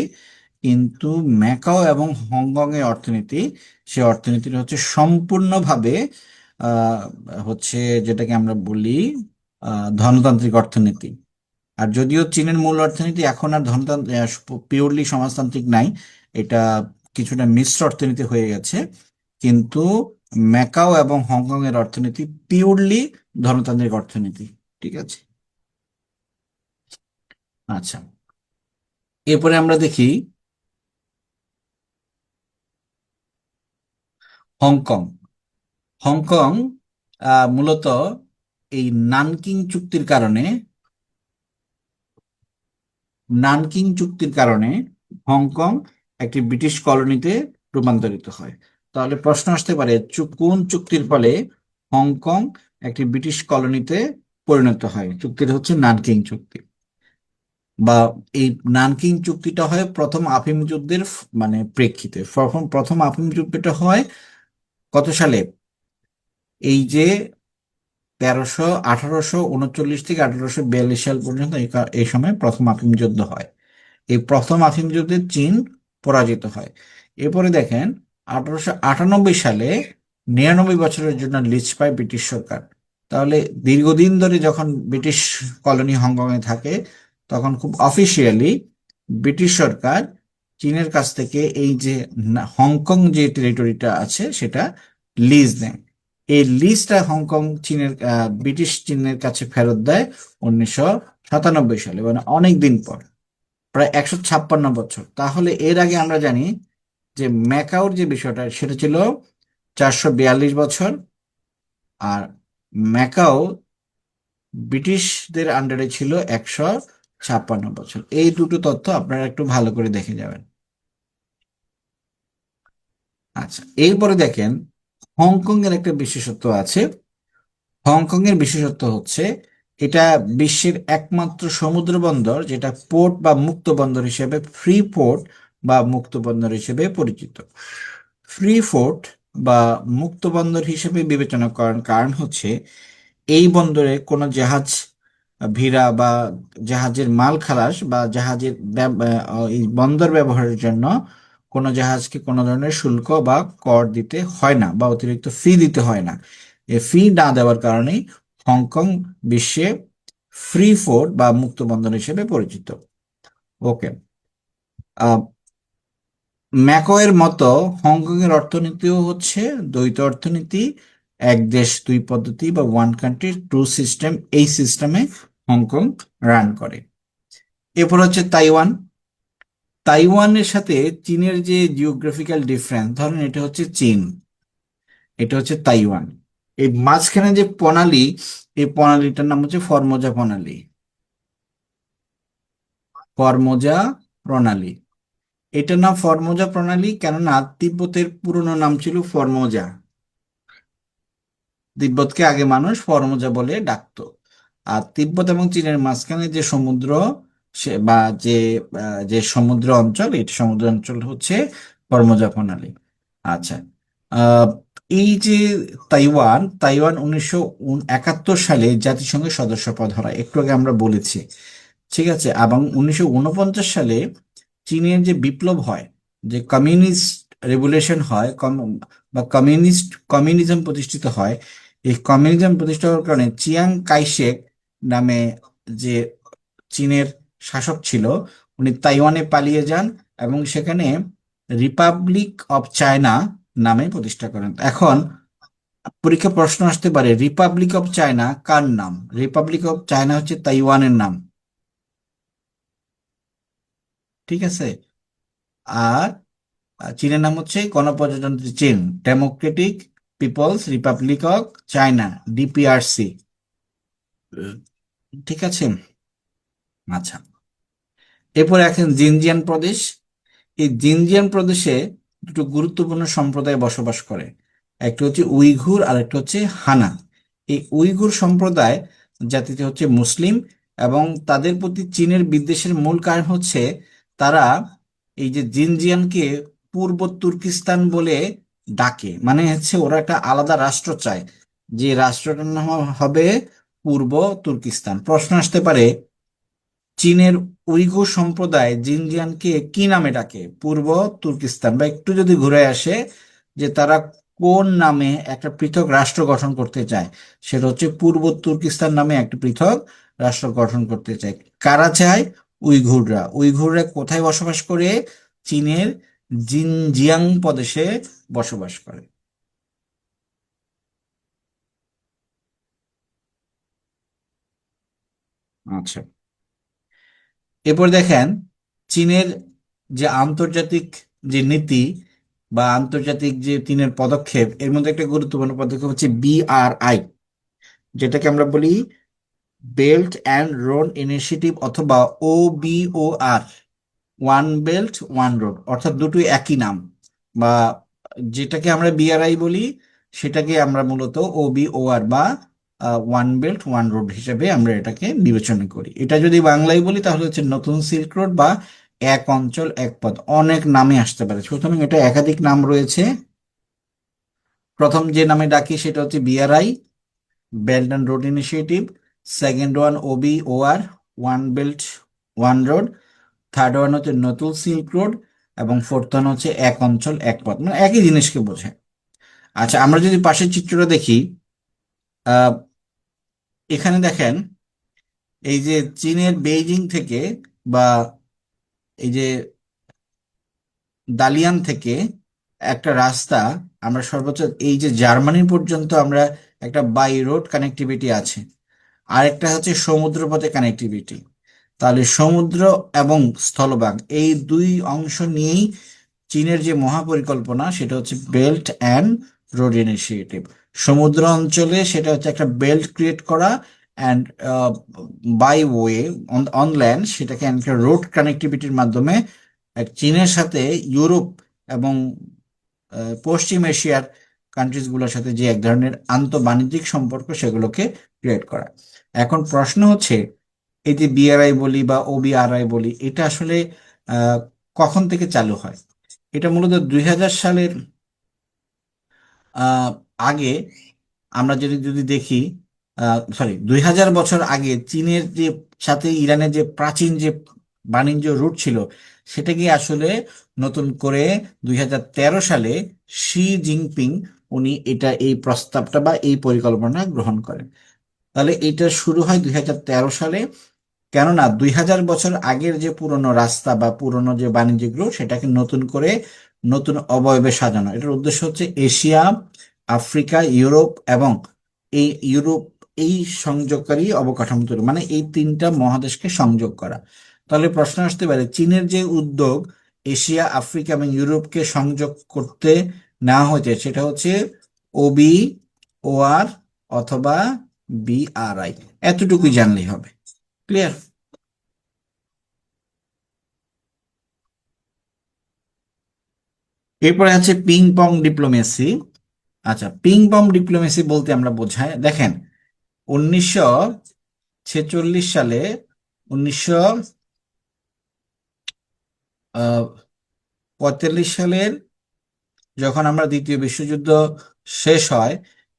কিন্তু ম্যাকাও এবং হংকং এর অর্থনীতি, সে অর্থনীতিটা হচ্ছে সম্পূর্ণভাবে আহ হচ্ছে যেটাকে আমরা বলি ধনতান্ত্রিক অর্থনীতি। আর যদিও চীনের মূল অর্থনীতি এখন আর ধনতান্ত্রিক, পিওরলি সমাজতান্ত্রিক নাই, এটা কিছুটা মিশ্র অর্থনীতি হয়ে গেছে, কিন্তু ম্যাকাও এবং হংকং এর অর্থনীতি পিওরলি ধনতান্ত্রিক অর্থনীতি। ঠিক আছে। আচ্ছা, এরপরে আমরা দেখি হংকং। হংকং মূলত এই নানকিং চুক্তির কারণে, নানকিং চুক্তির কারণে হংকং একটি ব্রিটিশ কলোনিতে রূপান্তরিত হয়। তাহলে প্রশ্ন আসতে পারে, কোন চুক্তির ফলে হংকং একটি ব্রিটিশ কলোনিতে পরিণত হয়? চুক্তিটা হচ্ছে নানকিং চুক্তি। বা এই নানকিং চুক্তিটা হয় প্রথম আফিম যুদ্ধের মানে প্রেক্ষিতে। প্রথম প্রথম আফিম যুদ্ধটা হয় কত সালে? এই যে 1839 থেকে 1842 সাল পর্যন্ত, এই সময় প্রথম আফিম যুদ্ধ হয়। এই প্রথম আফিম যুদ্ধে চীন পরাজিত হয়। এরপরে দেখেন, 1898 সালে 99 বছরের জন্য লিজ পায় ব্রিটিশ সরকার। তাহলে দীর্ঘদিন ধরে যখন ব্রিটিশ কলোনি হংকংয়ে থাকে, তখন খুব অফিসিয়ালি ব্রিটিশ সরকার চীনের কাছ থেকে এই যে হংকং যে টেরিটরিটা আছে সেটা লিজ নেয়। এই লিজটা হংকং চীনের ব্রিটিশ চীনের কাছে ফেরত দেয় 1997 সালে, মানে অনেক দিন পর, প্রায় 156 বছর। তাহলে এর আগে আমরা জানি যে ম্যাকাওর যে বিষয়টা সেটা ছিল 442 বছর, আর ম্যাকাও ব্রিটিশদের আন্ডারে ছিল 156 বছর। এই দুটো তথ্য আপনারা একটু ভালো করে দেখে যাবেন। আচ্ছা, এরপরে দেখেন হংকং এর একটা বিশেষত্ব আছে। হংকং এর বিশেষত্ব হচ্ছে এটা বিশ্বের একমাত্র সমুদ্র বন্দর যেটা পোর্ট বা মুক্ত বন্দর হিসেবে, ফ্রি পোর্ট বা মুক্ত বন্দর হিসেবে পরিচিত। ফ্রি পোর্ট বা মুক্ত বন্দর হিসেবে বিবেচনা করার কারণ হচ্ছে এই বন্দরে কোনো জাহাজ ভিড়া বা জাহাজের মাল খালাস বা জাহাজের এই বন্দর ব্যবহারের জন্য কোনো জাহাজকে কোনো ধরনের শুল্ক বা কর দিতে হয় না বা অতিরিক্ত ফি দিতে হয় না। এই ফি না দেওয়ার কারণেই হংকং বিশ্বে ফ্রি পোর্ট বা মুক্ত বন্দর হিসেবে পরিচিত। ওকে। ম্যাকওয়ের মতো হংকং এর অর্থনীতিও হচ্ছে দ্বৈত অর্থনীতি, এক দেশ দুই পদ্ধতি বা ওয়ান কান্ট্রি টু সিস্টেম, এই সিস্টেমে হংকং রান করে। এরপর হচ্ছে তাইওয়ান। তাইওয়ানের সাথে চীনের যে জিওগ্রাফিক্যাল ডিফারেন্স, ধরেন এটা হচ্ছে চীন, এটা হচ্ছে তাইওয়ান, এই মাঝখানে যে প্রণালী, এই প্রণালীটার নাম হচ্ছে ফর্মোজা প্রণালী। ফর্মোজা প্রণালী, এটার নাম ফর্মোজা প্রণালী কেননা তিব্বতের পুরনো নাম ছিল ফর্মোজা। তিব্বতকে আগে মানুষ ফর্মোজা বলে ডাকতো। আর তিব্বত এবং চীনের মাঝখানে যে সমুদ্র, সে বা যে যে সমুদ্র অঞ্চল, এই সমুদ্র অঞ্চল হচ্ছে ফর্মোজা প্রণালী। আচ্ছা, আহ, এই যে তাইওয়ান, তাইওয়ান 1971 সালে জাতিসংঘের সদস্যপদ হারায়, একটু আগে আমরা বলেছি। ঠিক আছে, এবং 1949 সালে চীনের যে বিপ্লব হয়, যে কমিউনিস্ট রেভলিউশন হয়, বা কমিউনিজম প্রতিষ্ঠিত হয়, এই কমিউনিজম প্রতিষ্ঠা হওয়ার কারণে চিয়াং কাইশেক নামে যে চীনের শাসক ছিল, উনি তাইওয়ানে পালিয়ে যান এবং সেখানে রিপাবলিক অফ চায়না নামে প্রতিষ্ঠা করেন। এখন পরীক্ষা প্রশ্ন আসতে পারে রিপাবলিক অফ চায়না কার নাম? রিপাবলিক অফ চায়না হচ্ছে তাইওয়ানের নাম। ঠিক আছে। আর চীনের নাম হচ্ছে গণপ্রজাতন্ত্রী চীন, democratic people's republic of China, DPRC. ঠিক আছে। আচ্ছা, এরপর এখন জিনজিয়াং প্রদেশ। এই জিনজিয়াং প্রদেশে দুটো গুরুত্বপূর্ণ সম্প্রদায় বসবাস করে, একটা হচ্ছে উইঘুর আর একটা হচ্ছে হানা। এই উইঘুর সম্প্রদায় জাতিতে হচ্ছে মুসলিম, এবং তাদের প্রতি চীনের বিদ্বেষের মূল কারণ হচ্ছে তারা এই যে জিনজিয়াংকে পূর্ব তুর্কিস্তান বলে ডাকে, মানে হচ্ছে ওরা একটা আলাদা রাষ্ট্র চায়, যে রাষ্ট্রটার নাম হবে পূর্ব তুর্কিস্তান। প্রশ্ন আসতে পারে চীনের উইঘুর সম্প্রদায় জিনজিয়াংকে কি নামে ডাকে? পূর্ব তুর্কিস্তান, বা একটু যদি ঘুরে আসে যে তারা কোন নামে একটা পৃথক রাষ্ট্র গঠন করতে চায়, সেটা হচ্ছে পূর্ব তুর্কিস্তান নামে একটা পৃথক রাষ্ট্র গঠন করতে চায়। কারা চায়? উইঘুররা। উইঘুররা কোথায় বসবাস করে? চীনের জিনজিয়াং প্রদেশে বসবাস করে। আচ্ছা, এরপর দেখেন চীনের যে আন্তর্জাতিক যে নীতি বা আন্তর্জাতিক যে চীনের পদক্ষেপ, এর মধ্যে একটা গুরুত্বপূর্ণ পদক্ষেপ হচ্ছে বিআরআই, যেটাকে আমরা বলি বেল্ট অ্যান্ড রোড ইনিশিয়েটিভ, অথবা OBOR, one belt one road, অর্থাৎ দুটোই একই নাম। বা যেটাকে আমরা বিআরআই বলি সেটাকে আমরা মূলত OBOR বা ওয়ান বেল্ট ওয়ান রোড হিসেবে আমরা এটাকে বিবেচনা করি। এটা যদি বাংলায় বলি তাহলে হচ্ছে নতুন সিল্ক রোড বা এক অঞ্চল এক পথ, অনেক নামে আসতে পারে, সুতরাং এটা একাধিক নাম রয়েছে। প্রথম যে নামে ডাকি সেটা হচ্ছে BRI, belt and road initiative. Second one OBOR, one belt one road. Third one হচ্ছে নতুন সিল্ক রোড। এবং ফোর্থ ওয়ান হচ্ছে এক অঞ্চল এক পথ, মানে একই জিনিসকে বোঝায়। আচ্ছা, আমরা যদি পাশের চিত্রটা দেখি, আহ, এখানে দেখেন এই যে চীনের বেইজিং থেকে বা এই যে দালিয়ান থেকে একটা রাস্তা, আমরা সর্বোচ্চ এই যে জার্মানি পর্যন্ত আমরা একটা বাই রোড কানেক্টিভিটি আছে। আরেকটা হচ্ছে সমুদ্রপথে কানেক্টিভিটি। তাহলে সমুদ্র এবং স্থলভাগ এই দুই অংশ নিয়েই চীনের যে মহাপরিকল্পনা সেটা হচ্ছে বেল্ট অ্যান্ড রোড ইনিশিয়েটিভ। সমুদ্র অঞ্চলে সেটা হচ্ছে একটা বেল্ট ক্রিয়েট করা, and by way on land সেটাকে একটা রোড কানেক্টিভিটির মাধ্যমে চীনের সাথে ইউরোপ এবং পশ্চিম এশিয়ার কান্ট্রিজগুলোর সাথে যে এক ধরনের আন্তঃবাণিজ্যিক সম্পর্ক সেগুলোকে ক্রিয়েট করা। এখন প্রশ্ন হচ্ছে এই যে বিআরআই বলি বা OBRI বলি, এটা আসলে আহ, কখন থেকে চালু হয়? এটা মূলত 2000 সালের আহ, আগে। আমরা যদি যদি দেখি, 2000 বছর আগে চীনের যে সাথে ইরানের যে প্রাচীন যে বাণিজ্য রুট ছিল, সেটাকে আসলে নতুন করে 2013 সালে শি জিনপিং উনি এই প্রস্তাবটা বা এই পরিকল্পনা গ্রহণ করেন। তাহলে এটা শুরু হয় 2013 সালে। কেননা 2000 বছর আগের যে পুরনো রাস্তা বা পুরনো যে বাণিজ্যিক রুট সেটাকে নতুন করে নতুন অবয়বে সাজানো, এটার উদ্দেশ্য হচ্ছে এশিয়া, আফ্রিকা, ইউরোপ এবং ইউরোপ এই সংযোগকারী অবকাঠামো তৈরি, মানে এই তিনটা মহাদেশকে সংযোগ করা। তাহলে প্রশ্ন আসতে পারে চীনের যে উদ্যোগ এশিয়া, আফ্রিকা এবং ইউরোপকে সংযোগ করতে নেওয়া হয়েছে সেটা হচ্ছে OBOR অথবা BRI। এতটুকুই জানলেই হবে। ক্লিয়ার? এরপরে আছে পিং পং ডিপ্লোমেসি। আচ্ছা, পিং পং ডিপ্লোমেসি বলতে আমরা বোঝাই, দেখেন 1946 সালে, 1945 সালের যখন আমরা দ্বিতীয় বিশ্বযুদ্ধ শেষ হয়,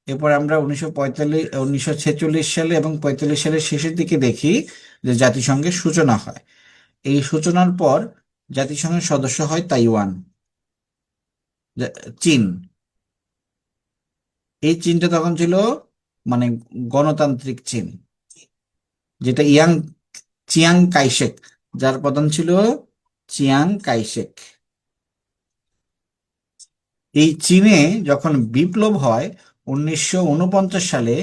এরপর আমরা 1945 1946 সালে এবং 45 সালের শেষের দিকে দেখি যে জাতিসংঘের সূচনা হয়। এই সূচনার পর জাতিসংঘের সদস্য হয় তাইওয়ান, চীন। এই চীনটা তখন ছিল মানে গণতান্ত্রিক চীন, যেটা চিয়াং কাইশেক, যার প্রধান ছিল চিয়াং কাইশেক। এই চীনে যখন বিপ্লব হয় 1949 সালে,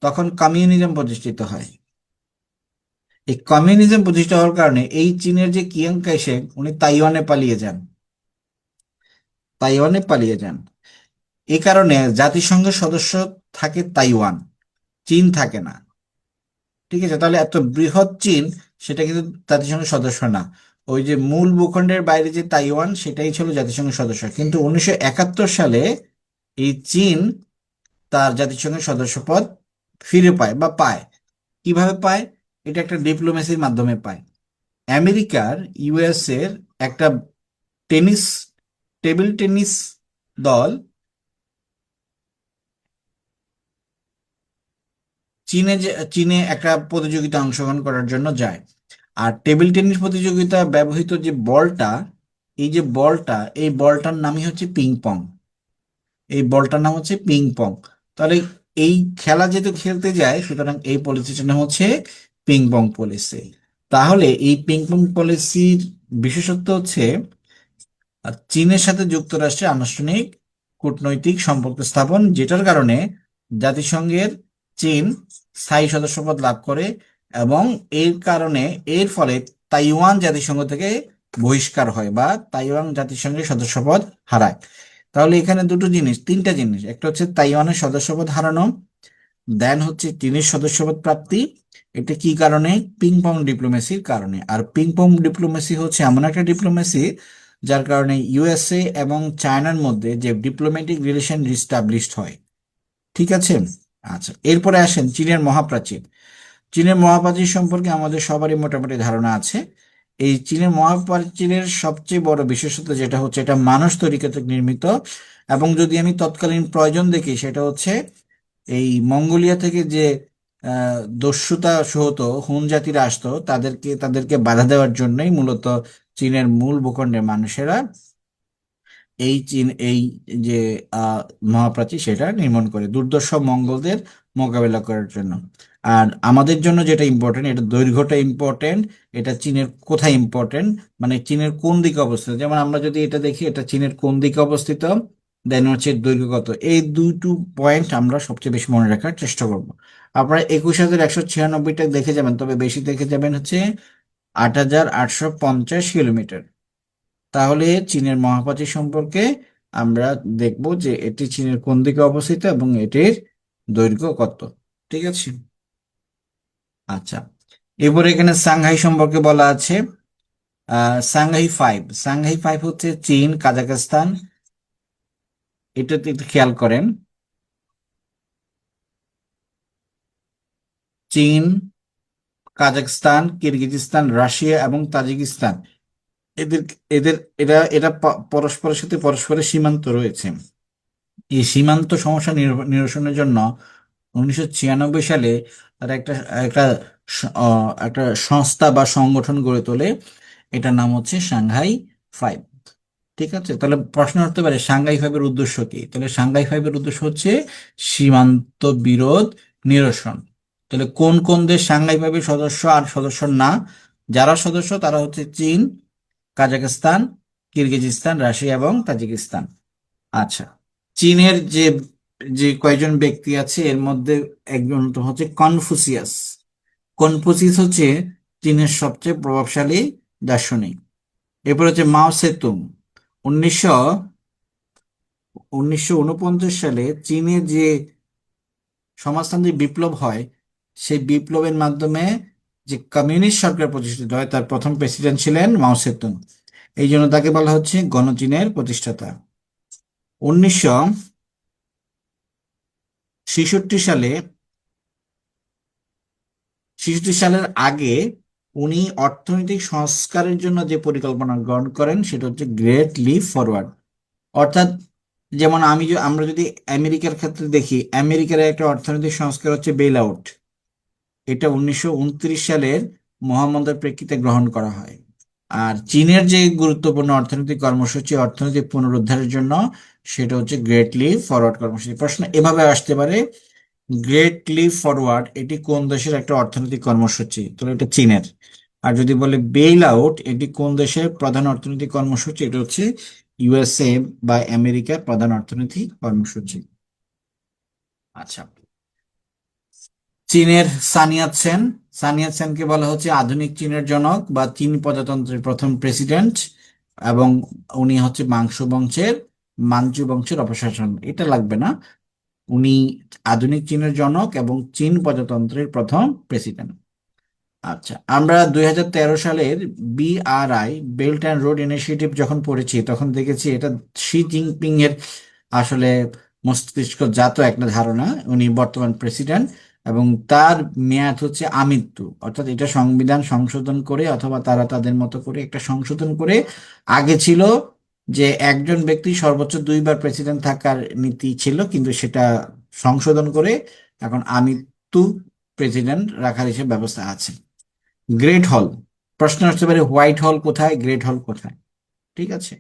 তখন কমিউনিজম প্রতিষ্ঠিত হয়। এই কমিউনিজম প্রতিষ্ঠা হওয়ার কারণে এই চীনের যে কিয়াং কাইশেক উনি তাইওয়ানে পালিয়ে যান। তাইওয়ানে পালিয়ে যান। এই কারণে জাতিসংঘের সদস্য থাকে তাইওয়ান, চীন থাকে না। ঠিক আছে, তাহলে এত বৃহৎ চীন সেটা কিন্তু জাতিসংঘের সদস্য না। ওই যে মূল ভূখণ্ডের বাইরে যে তাইওয়ান সেটাই ছিল জাতিসংঘের সদস্য, কিন্তু 1971 সালে এই চীন তার জাতিসংঘের সদস্যপদ ফিরে পায় বা পায়। কিভাবে পায়? এটা একটা ডিপ্লোমেসির মাধ্যমে পায়। আমেরিকার, ইউএস এর একটা টেনিস, টেবিল টেনিস দল চীনে একটা প্রতিযোগিতা অংশগ্রহণ করার জন্য যায়। আর টেবিল টেনিস প্রতিযোগিতা ব্যবহৃত যে বলটা, এই বলটার নামই হচ্ছে পিং পং। এই বলটার নাম হচ্ছে পিং পং। তাহলে এই খেলা যেহেতু খেলতে যায়, সুতরাং এই পলিসিটার নাম হচ্ছে পিং পং পলিসি। তাহলে এই পিং পং পলিসির বিশেষত্ব হচ্ছে চীনের সাথে যুক্তরাষ্ট্রের আনুষ্ঠানিক কূটনৈতিক সম্পর্ক স্থাপন, যেটার কারণে জাতিসংঘের চীন স্থায়ী সদস্যপদ লাভ করে, এবং এর ফলে তাইওয়ান জাতিসংঘ থেকে বহিষ্কার হয় বা তাইওয়ান জাতিসংঘের সদস্যপদ হারায়। তাহলে এখানে তিনটা জিনিস, একটা হচ্ছে তাইওয়ানের সদস্যপদ হারানো, দেন হচ্ছে চীনের সদস্যপদ প্রাপ্তি। এটা কি কারণে? পিং পং ডিপ্লোমেসির কারণে। আর পিং পং ডিপ্লোমেসি হচ্ছে এমন একটা ডিপ্লোমেসি যার কারণে ইউএসএ এবং চায়নার মধ্যে যে ডিপ্লোম্যাটিক রিলেশন রিস্টাবলিশড হয়। ঠিক আছে। আচ্ছা, এরপরে আসেন চীনের মহাপ্রাচীর। চীনের মহাপ্রাচীর সম্পর্কে আমাদের সবারই মোটামুটি ধারণা আছে। এই চীনের মহাপ্রাচীরের সবচেয়ে বড় বিশেষত্ব যেটা হচ্ছে, এটা মানুষ তৈরি কর্তৃক নির্মিত। এবং যদি আমি তৎকালীন প্রয়োজন দেখি, সেটা হচ্ছে এই মঙ্গোলিয়া থেকে যে দস্যুতা হতো, হুন জাতিরা আসতো, তাদেরকে বাধা দেওয়ার জন্যই মূলত চীনের মূল ভূখণ্ডের মানুষেরা এই যে আহ, মহাপ্রাচীর সেটা নির্মাণ করে দুর্ধর্ষ মঙ্গলদের মোকাবেলা করার জন্য। আর আমাদের জন্য যেটা ইম্পর্টেন্ট, এটা দৈর্ঘ্যটা ইম্পর্টেন্ট। এটা চীনের কোথায় ইম্পর্টেন্ট, মানে চীনের কোন দিকে অবস্থিত। যেমন আমরা যদি এটা দেখি, এটা চীনের কোন দিকে অবস্থিত, দেন হচ্ছে এর দৈর্ঘ্য কত। এই দুটো পয়েন্ট আমরা সবচেয়ে বেশি মনে রাখার চেষ্টা করব। আপনারা 21,196টা দেখে যাবেন, তবে বেশি দেখে যাবেন হচ্ছে 8,850 কিলোমিটার। তাহলে চীনের মহাপ্রাচীর সম্পর্কে আমরা দেখব যে এটি চীনের কোন দিকে অবস্থিত এবং এটির দৈর্ঘ্য কত। ঠিক আছে। আচ্ছা, এরপরে এখানে সাংহাই সম্পর্কে বলা আছে। সাংহাই ফাইভ হচ্ছে চীন, কাজাখস্তান। এটাতে একটু খেয়াল করেন, চীন, কাজাখস্তান, কিরগিজস্তান, রাশিয়া এবং তাজিকিস্তান। এদের এদের এরা এরা পরস্পরের সাথে পরস্পরের সীমান্ত রয়েছে। এই সীমান্ত সমস্যা নিরসনের জন্য 1996 সালে তারা একটা একটা সংস্থা বা সংগঠন গড়ে তোলে। এটার নাম হচ্ছে সাংহাই 5। ঠিক আছে, তাহলে প্রশ্ন হতে পারে সাংহাই 5-এর উদ্দেশ্য কি? তাহলে সাংহাই 5-এর উদ্দেশ্য হচ্ছে সীমান্ত বিরোধ নিরসন। তাহলে কোন কোন দেশ সাংহাই 5-এর সদস্য আর সদস্য না? যারা সদস্য তারা হচ্ছে চীন, কাজাখস্তান, কিরগিজস্তান, রাশিয়া এবং তাজিকিস্তান। আচ্ছা, চীনের যে যে কয়জন ব্যক্তি আছে এর মধ্যে একজন তো হচ্ছে কনফুসিয়াস। কনফুসিয়াস হচ্ছে চীনের সবচেয়ে প্রভাবশালী দার্শনিক। এরপর হচ্ছে মাও সেতুং। উনিশশো 1949 সালে চীনে যে সমাজতান্ত্রিক বিপ্লব হয়, সেই বিপ্লবের মাধ্যমে যে কমিউনিস্ট সরকার প্রতিষ্ঠিত হয়, তার প্রথম প্রেসিডেন্ট ছিলেন মাও সেতুং। এই জন্য তাকে বলা হচ্ছে গণচীনের প্রতিষ্ঠাতা। 1966 সালে, 66 সালের আগে উনি অর্থনৈতিক সংস্কারের জন্য যে পরিকল্পনা গ্রহণ করেন সেটা হচ্ছে গ্রেট লিপ ফরওয়ার্ড। অর্থাৎ যেমন আমরা যদি আমেরিকার ক্ষেত্রে দেখি, আমেরিকার একটা অর্থনৈতিক সংস্কার হচ্ছে বেল আউট। এটা 1929 সালের মহামন্দার প্রেক্ষিতে গ্রহণ করা হয়। আর চীনের যে গুরুত্বপূর্ণ অর্থনৈতিক কর্মসূচি অর্থনৈতিক পুনরুদ্ধারের জন্য, সেটা হচ্ছে গ্রেট লিপ ফরওয়ার্ড কর্মসূচি। প্রশ্ন এভাবে আসতে পারে, গ্রেট লিপ ফরওয়ার্ড এটি কোন দেশের একটা অর্থনৈতিক কর্মসূচি? তো এটা চীনের। আর যদি বলে বেইল আউট এটি কোন দেশের প্রধান অর্থনৈতিক কর্মসূচি? এটা হচ্ছে ইউএসএ বা আমেরিকার প্রধান অর্থনৈতিক কর্মসূচি। আচ্ছা, চীনের সানিয়াত সেন। সানিয়াত সেনকে বলা হচ্ছে আধুনিক চীনের জনক বা চীন প্রজাতন্ত্রের প্রথম প্রেসিডেন্ট, এবং উনি হচ্ছে মাঞ্চু বংশের অপশাসন। এটা লাগবে না। উনি আধুনিক চীনের জনক এবং চীন প্রজাতন্ত্রের প্রথম প্রেসিডেন্ট। আচ্ছা, আমরা 2013 সালের BRI, belt and road initiative যখন পড়েছি তখন দেখেছি এটা শি জিনপিং এর আসলে মস্তিষ্কজাত একটা ধারণা। উনি বর্তমান প্রেসিডেন্ট এবং তার মেয়াদ হচ্ছে আমৃত্যু, অর্থাৎ এটা সংবিধান সংশোধন করে অথবা তারা তাদের মতো করে একটা সংশোধন করে, আগে ছিল যে একজন ব্যক্তি সর্বোচ্চ 2বার প্রেসিডেন্ট থাকার নীতি ছিল, কিন্তু সেটা সংশোধন করে এখন আমৃত্যু প্রেসিডেন্ট রাখার হিসেবে ব্যবস্থা আছে। গ্রেট হল, প্রশ্ন আসতে পারে হোয়াইট হল কোথায়, গ্রেট হল কোথায়, ঠিক আছে,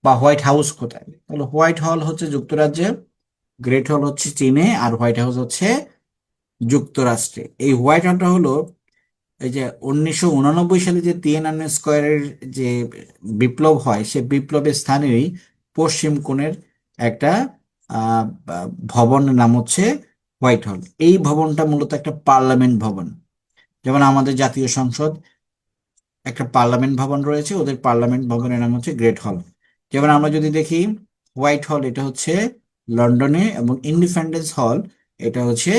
বা হোয়াইট হাউস কোথায়। তাহলে হোয়াইট হল হচ্ছে যুক্তরাজ্যে, গ্রেট হল হচ্ছে চীনে, আর হোয়াইট হাউস হচ্ছে যুক্তরাষ্ট্রে। এই হোয়াইট হলটা হলো এই যে 1989 সালে যে তিয়েনানমেন স্কোয়ারের যে বিপ্লব হয়, সে বিপ্লবের স্থানেরই পশ্চিম কোণের একটা ভবনের নাম হচ্ছে হোয়াইট হল। এই ভবনটা মূলত একটা পার্লামেন্ট ভবন। যেমন আমাদের জাতীয় সংসদ একটা পার্লামেন্ট ভবন রয়েছে, ওদের পার্লামেন্ট ভবনের নাম হচ্ছে গ্রেট হল। যেমন আমরা যদি দেখি হোয়াইট হল এটা হচ্ছে লন্ডনে, এবং ইন্ডিপেন্ডেন্স হল এটা হচ্ছে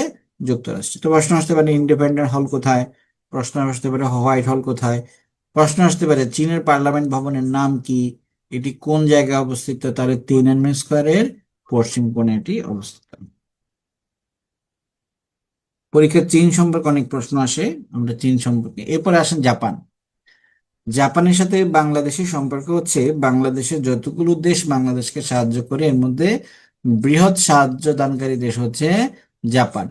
যুক্তরাষ্ট্রে। তো প্রশ্ন আসতে পারে ইন্ডিপেন্ডেন্ট হল কোথায়, প্রশ্ন আসতে পারে হোয়াইট হল কোথায়, প্রশ্ন আসতে পারে চীনের পার্লামেন্ট ভবনের নাম কি, এটি কোন জায়গায় অবস্থিত, তাহলে তিয়েনানমেন স্কোয়ারের পশ্চিম কোণে এটি অবস্থিত। পরীক্ষায় চীন সম্পর্কে অনেক প্রশ্ন আসে, আমরা চীন সম্পর্কে। এরপরে আসেন জাপান। জাপানের সাথে বাংলাদেশের সম্পর্ক হচ্ছে, বাংলাদেশের যতগুলো দেশ বাংলাদেশকে সাহায্য করে এর মধ্যে বৃহৎ সাহায্য দানকারী দেশ হচ্ছে জাপান।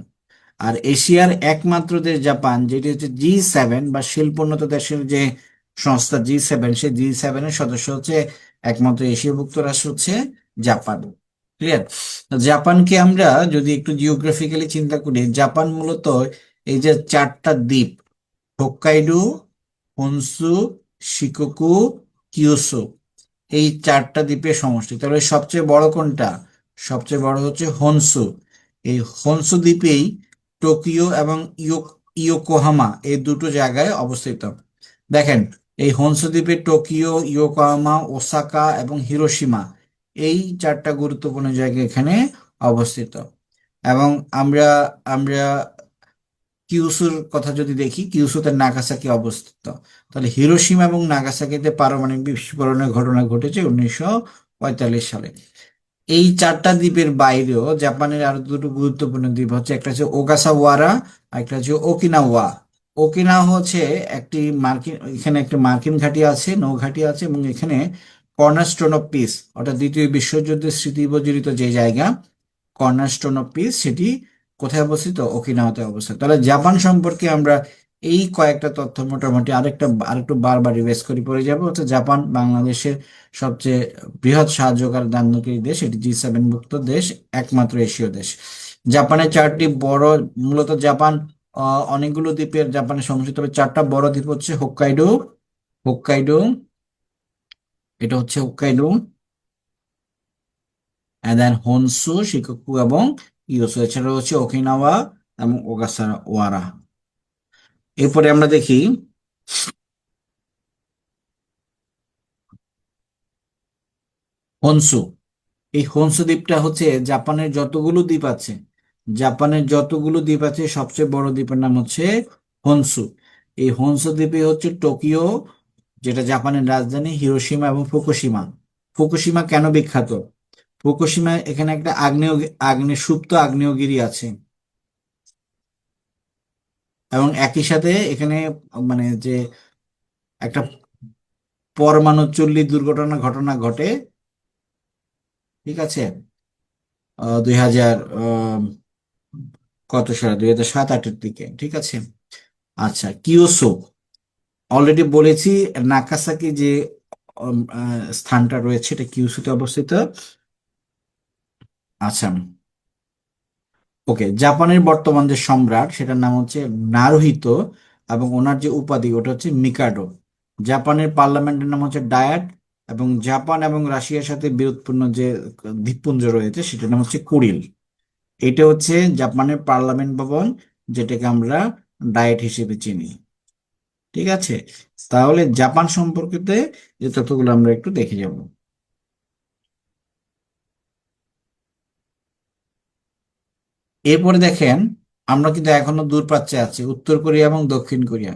আর এশিয়ার একমাত্র দেশ জাপান, যেটি হচ্ছে G7 বা শিল্পোন্নত দেশের যে সংস্থা G7, সেই G7-এর সদস্য হচ্ছে একমাত্র এশীয়ভুক্ত রাষ্ট্র হচ্ছে জাপান। ক্লিয়ার? জাপানকে আমরা যদি একটু জিওগ্রাফিক্যালি চিন্তা করি, জাপান মূলত এই যে 4টা দ্বীপ, হোক্কাইডো, হনসু, শিকোকু, কিয়োসু, এই 4টা দ্বীপের সমষ্টি। তাহলে সবচেয়ে বড় কোনটা? সবচেয়ে বড় হচ্ছে হনসু। এই হনসু দ্বীপেই টোকিও এবং ইয়োকোহামা এই দুটো জায়গায় অবস্থিত। দেখেন, এই হনসু দ্বীপে টোকিও, ইয়োকোহামা, ওসাকা এবং হিরোশিমা, এই 4টা গুরুত্বপূর্ণ জায়গা এখানে অবস্থিত। এবং আমরা আমরা কিউসুর কথা যদি দেখি, কিউসুতে নাগাসাকি অবস্থিত। তাহলে হিরোশিমা এবং নাগাসাকিতে পারমাণবিক বিস্ফোরণের ঘটনা ঘটেছে 1945 সালে। এই 4টা দ্বীপের বাইরেও জাপানের আরো দুটো গুরুত্বপূর্ণ দ্বীপ হচ্ছে, একটা হচ্ছে ওগাসাওয়ারা, আর একটা হচ্ছে ওকিনাওয়া। ওকিনাওয়া হচ্ছে একটি মার্কিন, এখানে একটা মার্কিন ঘাঁটি আছে, নৌঘাঁটি আছে, এবং এখানে কর্নারস্টোন অফ পিস, অর্থাৎ দ্বিতীয় বিশ্বযুদ্ধের স্মৃতি বিজড়িত যে জায়গা, কর্নারস্টোন অফ পিস, সেটি কোথায় অবস্থিত? ওকিনাওয়াতে অবস্থিত। তাহলে জাপান সম্পর্কে আমরা এই কয়েকটা তথ্য মোটামুটি আরেকটু বারবার রিভাইজ করে পড়ে যাবো। হচ্ছে জাপান বাংলাদেশের সবচেয়ে বৃহৎ সাহায্যকারী দানকারী দেশ, এটি G7 ভুক্ত দেশ, একমাত্র এশীয় দেশ। জাপানের 4টি বড়, মূলত জাপান অনেকগুলো দ্বীপের জাপানে সমষ্টি, তবে 4টা বড় দ্বীপ হচ্ছে হোক্কাইডো, হোক্কাইডো এটা হচ্ছে হোক্কাইডো, দেন হনসু, শিকোকু এবং ইয়োসু। এছাড়া হচ্ছে ওকিনাওয়া এবং ওগাসাওয়ারা। এরপরে আমরা দেখি হনসু। এই হনসু দ্বীপটা হচ্ছে জাপানের যতগুলো দ্বীপ আছে সবচেয়ে বড় দ্বীপের নাম হচ্ছে হনসু। এই হনসু দ্বীপে হচ্ছে টোকিও, যেটা জাপানের রাজধানী, হিরোশিমা এবং ফুকুশিমা। ফুকুশিমা কেন বিখ্যাত? ফুকুশিমা, এখানে একটা সুপ্ত আগ্নেয়গিরি আছে, এবং একই সাথে এখানে মানে যে একটা পরমাণু চুল্লি দুর্ঘটনা ঘটনা ঘটে, ঠিক আছে, 2000 কত সালে, 2007-8-এর দিকে, ঠিক আছে। আচ্ছা, কিয়োসো অলরেডি বলেছি, নাকাসাকি যে স্থানটা রয়েছে এটা কিয়োসোতে অবস্থিত। আচ্ছা, ওকে, জাপানের বর্তমান যে সম্রাট সেটার নাম হচ্ছে নারুহিতো, এবং ওনার যে উপাধি ওটা হচ্ছে মিকাডো। জাপানের পার্লামেন্টের নাম হচ্ছে ডায়াট, এবং জাপান এবং রাশিয়ার সাথে বিরোধপূর্ণ যে দ্বীপপুঞ্জ রয়েছে সেটার নাম হচ্ছে কুরিল। এটা হচ্ছে জাপানের পার্লামেন্ট ভবন, যেটাকে আমরা ডায়েট হিসেবে চিনি। ঠিক আছে, তাহলে জাপান সম্পর্কিত যে তথ্যগুলো আমরা একটু দেখে যাব। এরপরে দেখেন, আমরা কিন্তু এখনো দূরপ্রাচ্যে আছি, উত্তর কোরিয়া এবং দক্ষিণ কোরিয়া।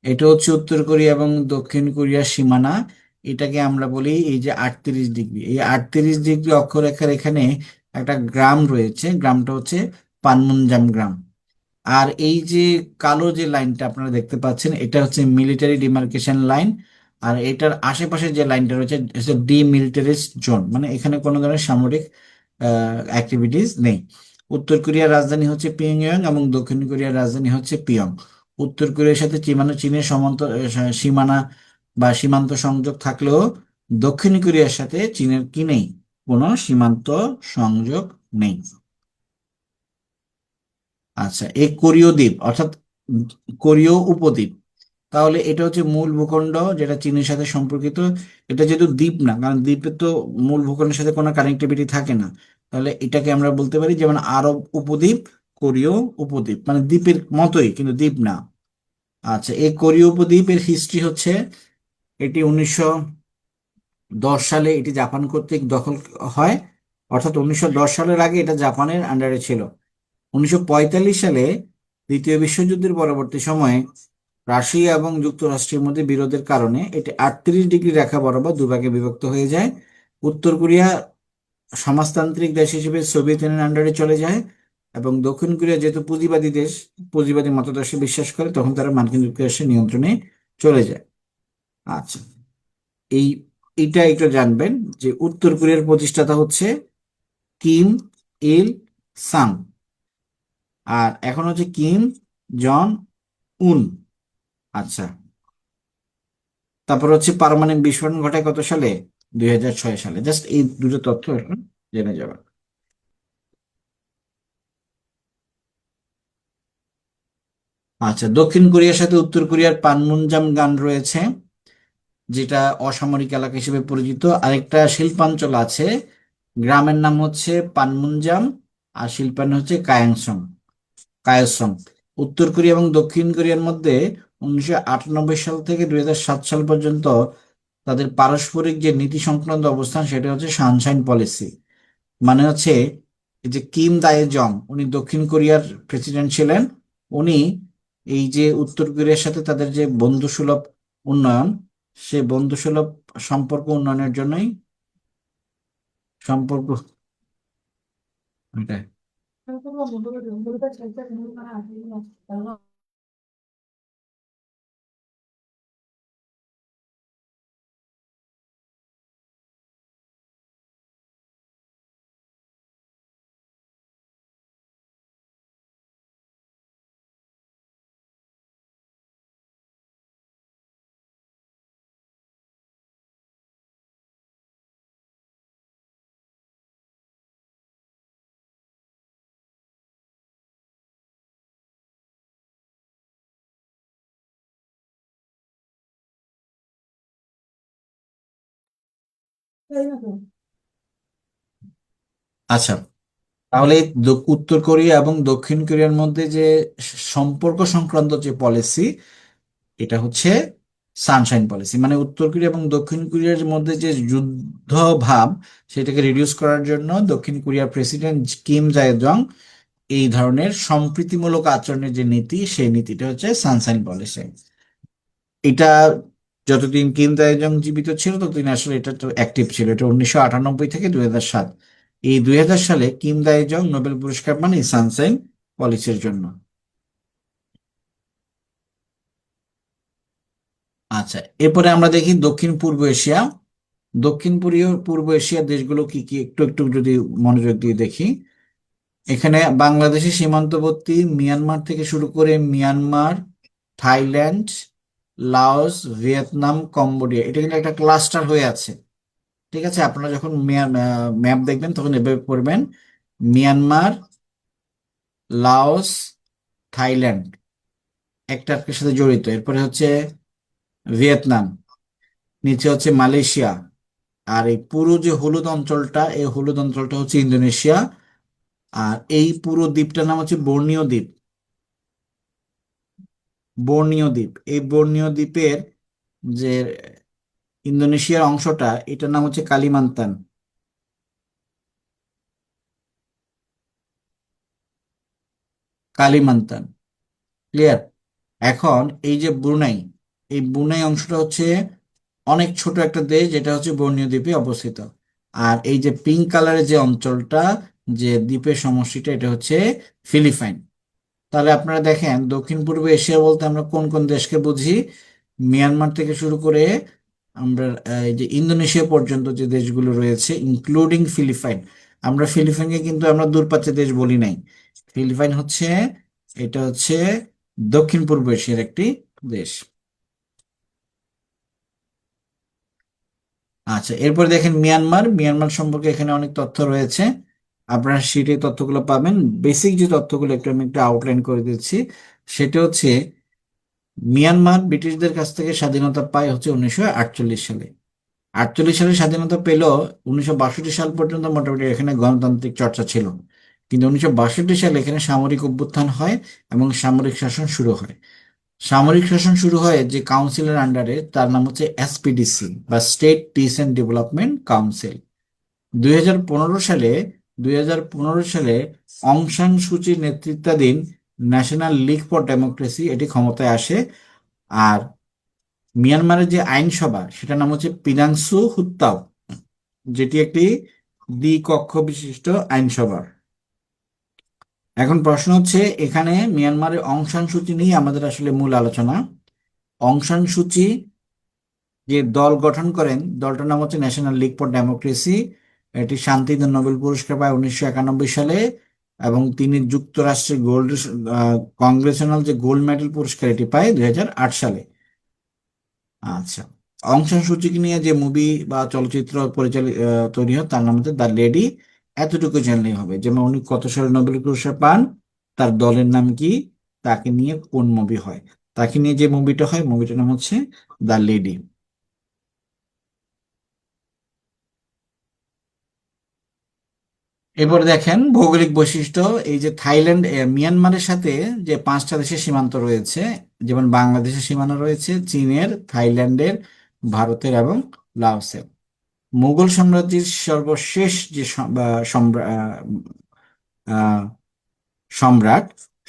এটা হচ্ছে উত্তর কোরিয়া এবং দক্ষিণ কোরিয়ার সীমানা। এটাকে আমরা বলি এই যে 38 ডিগ্রি, এই 38 ডিগ্রি অক্ষরেখার এখানে একটা গ্রাম রয়েছে, গ্রামটা হচ্ছে পানমুনজাম গ্রাম। আর এই যে কালো যে লাইনটা আপনারা দেখতে পাচ্ছেন, এটা হচ্ছে মিলিটারি ডিমার্কেশন লাইন। আর এটার আশেপাশে যে লাইনটা রয়েছে হচ্ছে ডিমিলিটারিজড জোন, মানে এখানে কোনো ধরনের সামরিক অ্যাক্টিভিটিস নেই। উত্তর কোরিয়ার রাজধানী হচ্ছে পিয়ংইয়ং এবং দক্ষিণ কোরিয়ার রাজধানী হচ্ছে পিয়ং। উত্তর কোরিয়ার সাথে চীনের সীমানা বা সীমান্ত সংযোগ থাকলেও দক্ষিণ কোরিয়ার সাথে চীনের কি নেই, কোনো সীমান্ত সংযোগ নেই। আচ্ছা, এই কোরীয় দ্বীপ অর্থাৎ কোরীয় উপদ্বীপ, তাহলে এটা হচ্ছে মূল ভূখণ্ড যেটা চীনের সাথে সম্পর্কিত। এটা যেহেতু দ্বীপ না, কারণ দ্বীপে তো মূল ভূখণ্ডের সাথে কোনো কানেক্টিভিটি থাকে না, তাহলে এটাকে আমরা বলতে পারি যেমন আরব উপদ্বীপ, কোরীয় উপদ্বীপ, মানে দ্বীপের মতোই কিন্তু দ্বীপ না। আচ্ছা, এই কোরীয় উপদ্বীপের হিস্ট্রি হচ্ছে, এটি 1910 সালে এটি জাপান কর্তৃক দখল হয়। অর্থাৎ 1910 সালের আগে এটা জাপানের আন্ডারে ছিল। 1945 সালে দ্বিতীয় বিশ্বযুদ্ধের পরবর্তী সময়ে রাশিয়া এবং যুক্তরাষ্ট্রের মধ্যে বিরোধের কারণে এটি 38 ডিগ্রি রেখা বরাবর দুভাগে বিভক্ত হয়ে যায়। উত্তর কোরিয়া সমাজতান্ত্রিক দেশ হিসেবে সোভিয়েত ইউনিয়নের আন্ডারে চলে যায়, এবং দক্ষিণ কোরিয়া যেহেতু পুঁজিবাদী দেশ, পুঁজিবাদী মতাদর্শে বিশ্বাস করে, তখন তারা মার্কিন যুক্তরাষ্ট্রের নিয়ন্ত্রণে চলে যায়। আচ্ছা, এই এইটা একটু জানবেন যে উত্তর কোরিয়ার প্রতিষ্ঠাতা হচ্ছে কিম ইল সাং, আর এখন হচ্ছে কিম জন উন। আচ্ছা, তারপর হচ্ছে পারমাণবিক বিস্ফোরণ ঘটায় কত সালে? 2006 সালে। জাস্ট এই দুটো তথ্য এখন জেনে যাবে। আচ্ছা, দক্ষিণ কোরিয়ার সাথে উত্তর কোরিয়ার পানমুনজাম গান রয়েছে, যেটা অসামরিক এলাকা হিসেবে পরিচিত। আরেকটা শিল্পাঞ্চল আছে, গ্রামের নাম হচ্ছে পানমুনজাম, আর শিল্পাঞ্চল হচ্ছে কায়সং। উত্তর কোরিয়া এবং দক্ষিণ কোরিয়ার মধ্যে 1998 সাল থেকে 2007 সাল পর্যন্ত তাদের পারস্পরিক যে নীতি সংক্রান্ত অবস্থান, সেটা হচ্ছে সানশাইন পলিসি। মানে হচ্ছে এই যে কিম দায়ে জং, উনি দক্ষিণ কোরিয়ার প্রেসিডেন্ট ছিলেন। উনি এই যে উত্তর কোরিয়ার সাথে তাদের যে বন্ধুসুলভ উন্নয়ন, সে বন্ধুসুলভ সম্পর্ক উন্নয়নের জন্যই সম্পর্ক এটা। আচ্ছা, তাহলে এই উত্তর কোরিয়া এবং দক্ষিণ কোরিয়ার মধ্যে যে সম্পর্ক সংক্রান্ত যে পলিসি, এটা হচ্ছে সানশাইন পলিসি। মানে উত্তর কোরিয়া এবং দক্ষিণ কোরিয়ার মধ্যে যে যুদ্ধ ভাব, সেটাকে রিডিউস করার জন্য দক্ষিণ কোরিয়ার প্রেসিডেন্ট কিম জায় জং এই ধরনের সম্প্রীতিমূলক আচরণের যে নীতি, সেই নীতিটা হচ্ছে সানশাইন পলিসি। এটা যতদিন কিম জায় জং জীবিত ছিল ততদিন আসলে এটা তো অ্যাক্টিভ ছিল। এটা 1998 থেকে 2007। এই 2000 সালে কিম দায় জং নোবেল পুরস্কার পান এই সানশাইন পলিসির জন্য। আচ্ছা, এরপরে আমরা দেখি দক্ষিণ পূর্ব এশিয়া। পূর্ব এশিয়ার দেশগুলো কি কি একটু একটু যদি মনোযোগ দিয়ে দেখি। এখানে বাংলাদেশের সীমান্তবর্তী মিয়ানমার থেকে শুরু করে Myanmar, Thailand, Laos, Vietnam, Cambodia, এটা কিন্তু একটা ক্লাস্টার হয়ে আছে। ঠিক আছে, আপনারা যখন ম্যাপ দেখবেন তখন এভাবে পড়বেন: মিয়ানমার, লাওস, থাইল্যান্ড একটা আরেকটার সাথে জড়িত। এরপরে হচ্ছে ভিয়েতনাম, নিচে হচ্ছে মালয়েশিয়া, আর এই পুরো যে হলুদ অঞ্চলটা, এই হলুদ অঞ্চলটা হচ্ছে ইন্দোনেশিয়া। আর এই পুরো দ্বীপটার নাম হচ্ছে বর্নিও দ্বীপ। বর্নিও দ্বীপ, এই বর্নিও দ্বীপের যে ইন্দোনেশিয়ার অংশটা, এটার নাম হচ্ছে কালিমান্তান। কালিমান্তান, ক্লিয়ার? এখন এই যে ব্রুনাই, এই ব্রুনাই অংশটা হচ্ছে অনেক ছোট একটা দেশ, যেটা হচ্ছে বর্নিও দ্বীপে অবস্থিত। আর এই যে পিঙ্ক কালারের যে অঞ্চলটা, যে দ্বীপের সমষ্টিটা, এটা হচ্ছে ফিলিপাইন। তাহলে আপনারা দেখেন, দক্ষিণ পূর্ব এশিয়া বলতে আমরা কোন কোন দেশকে বুঝি? মিয়ানমার থেকে শুরু করে আমরা এই যে ইন্দোনেশিয়া পর্যন্ত যে দেশগুলো রয়েছে, ইনক্লুডিং ফিলিপাইন। আমরা ফিলিপাইনকে কিন্তু আমরা দূরপ্রাচ্য দেশ বলি নাই। ফিলিপাইন হচ্ছে, এটা হচ্ছে দক্ষিণ পূর্ব এশিয়ার একটি দেশ। আচ্ছা, এরপর দেখেন মিয়ানমার। মিয়ানমার সম্পর্কে এখানে অনেক তথ্য রয়েছে, আপনারা শিটে তথ্যগুলো পাবেন। বেসিক যে তথ্যগুলো একটু আমি একটু আউটলাইন করে দিচ্ছি। সেটা হচ্ছে মিয়ানমার ব্রিটিশদের কাছ থেকে স্বাধীনতা পায় হচ্ছে 1948 সালে। 48 সালে স্বাধীনতা পেল। 1962 সাল পর্যন্ত মোটামুটি এখানে গণতান্ত্রিক চর্চা ছিল। কিন্তু 1962 সালে এখানে সামরিক অভ্যুত্থান হয় এবং সামরিক শাসন শুরু হয়। সামরিক শাসন শুরু হয় যে কাউন্সিলের আন্ডারে, তার নাম হচ্ছে এসপিডিসি বা state piece and development council. 2015 সালে 2015 সালে অং সান সুচির নেতৃত্বাধীন ন্যাশনাল লিগ ফর ডেমোক্রেসি এটি ক্ষমতায় আসে। আর মিয়ানমারের যে আইনসভা, সেটার নাম হচ্ছে পিনাংসু হুত্তাও, যেটি একটি দ্বিকক্ষ বিশিষ্ট আইনসভা। এখন প্রশ্ন হচ্ছে, এখানে মিয়ানমারের অং সান সুচি নিয়ে আমাদের আসলে মূল আলোচনা। অং সান সুচি যে দল গঠন করেন, দলটার নাম হচ্ছে ন্যাশনাল লিগ ফর ডেমোক্রেসি। এটি শান্তিতে নোবেল পুরস্কার পায় 1991 সালে। এবং তিনি যুক্তরাষ্ট্রের গোল্ড কংগ্রেশনাল যে গোল্ড মেডেল পুরস্কার, এটি পায় 2008 সালে। আচ্ছা, অং সান সুচিকে নিয়ে যে মুভি বা চলচ্চিত্র পরিচালিত তৈরি হয়, তার নাম হচ্ছে দ্য লেডি। এতটুকু জানলেই হবে, যেমন উনি কত সালে নোবেল পুরস্কার পান, তার দলের নাম কি, তাকে নিয়ে কোন মুভি হয়। তাকে নিয়ে যে মুভিটা হয়, মুভিটার নাম হচ্ছে দ্য লেডি। এবার দেখেন ভৌগোলিক বৈশিষ্ট্য। এই যে থাইল্যান্ড, মিয়ানমারের সাথে যে 5টা দেশের সীমান্ত রয়েছে, যেমন বাংলাদেশের সীমানা রয়েছে, চীনের, থাইল্যান্ডের, ভারতের এবং লাওসের। মুঘল সাম্রাজ্যের সর্বশেষ যে আহ, সম্রাট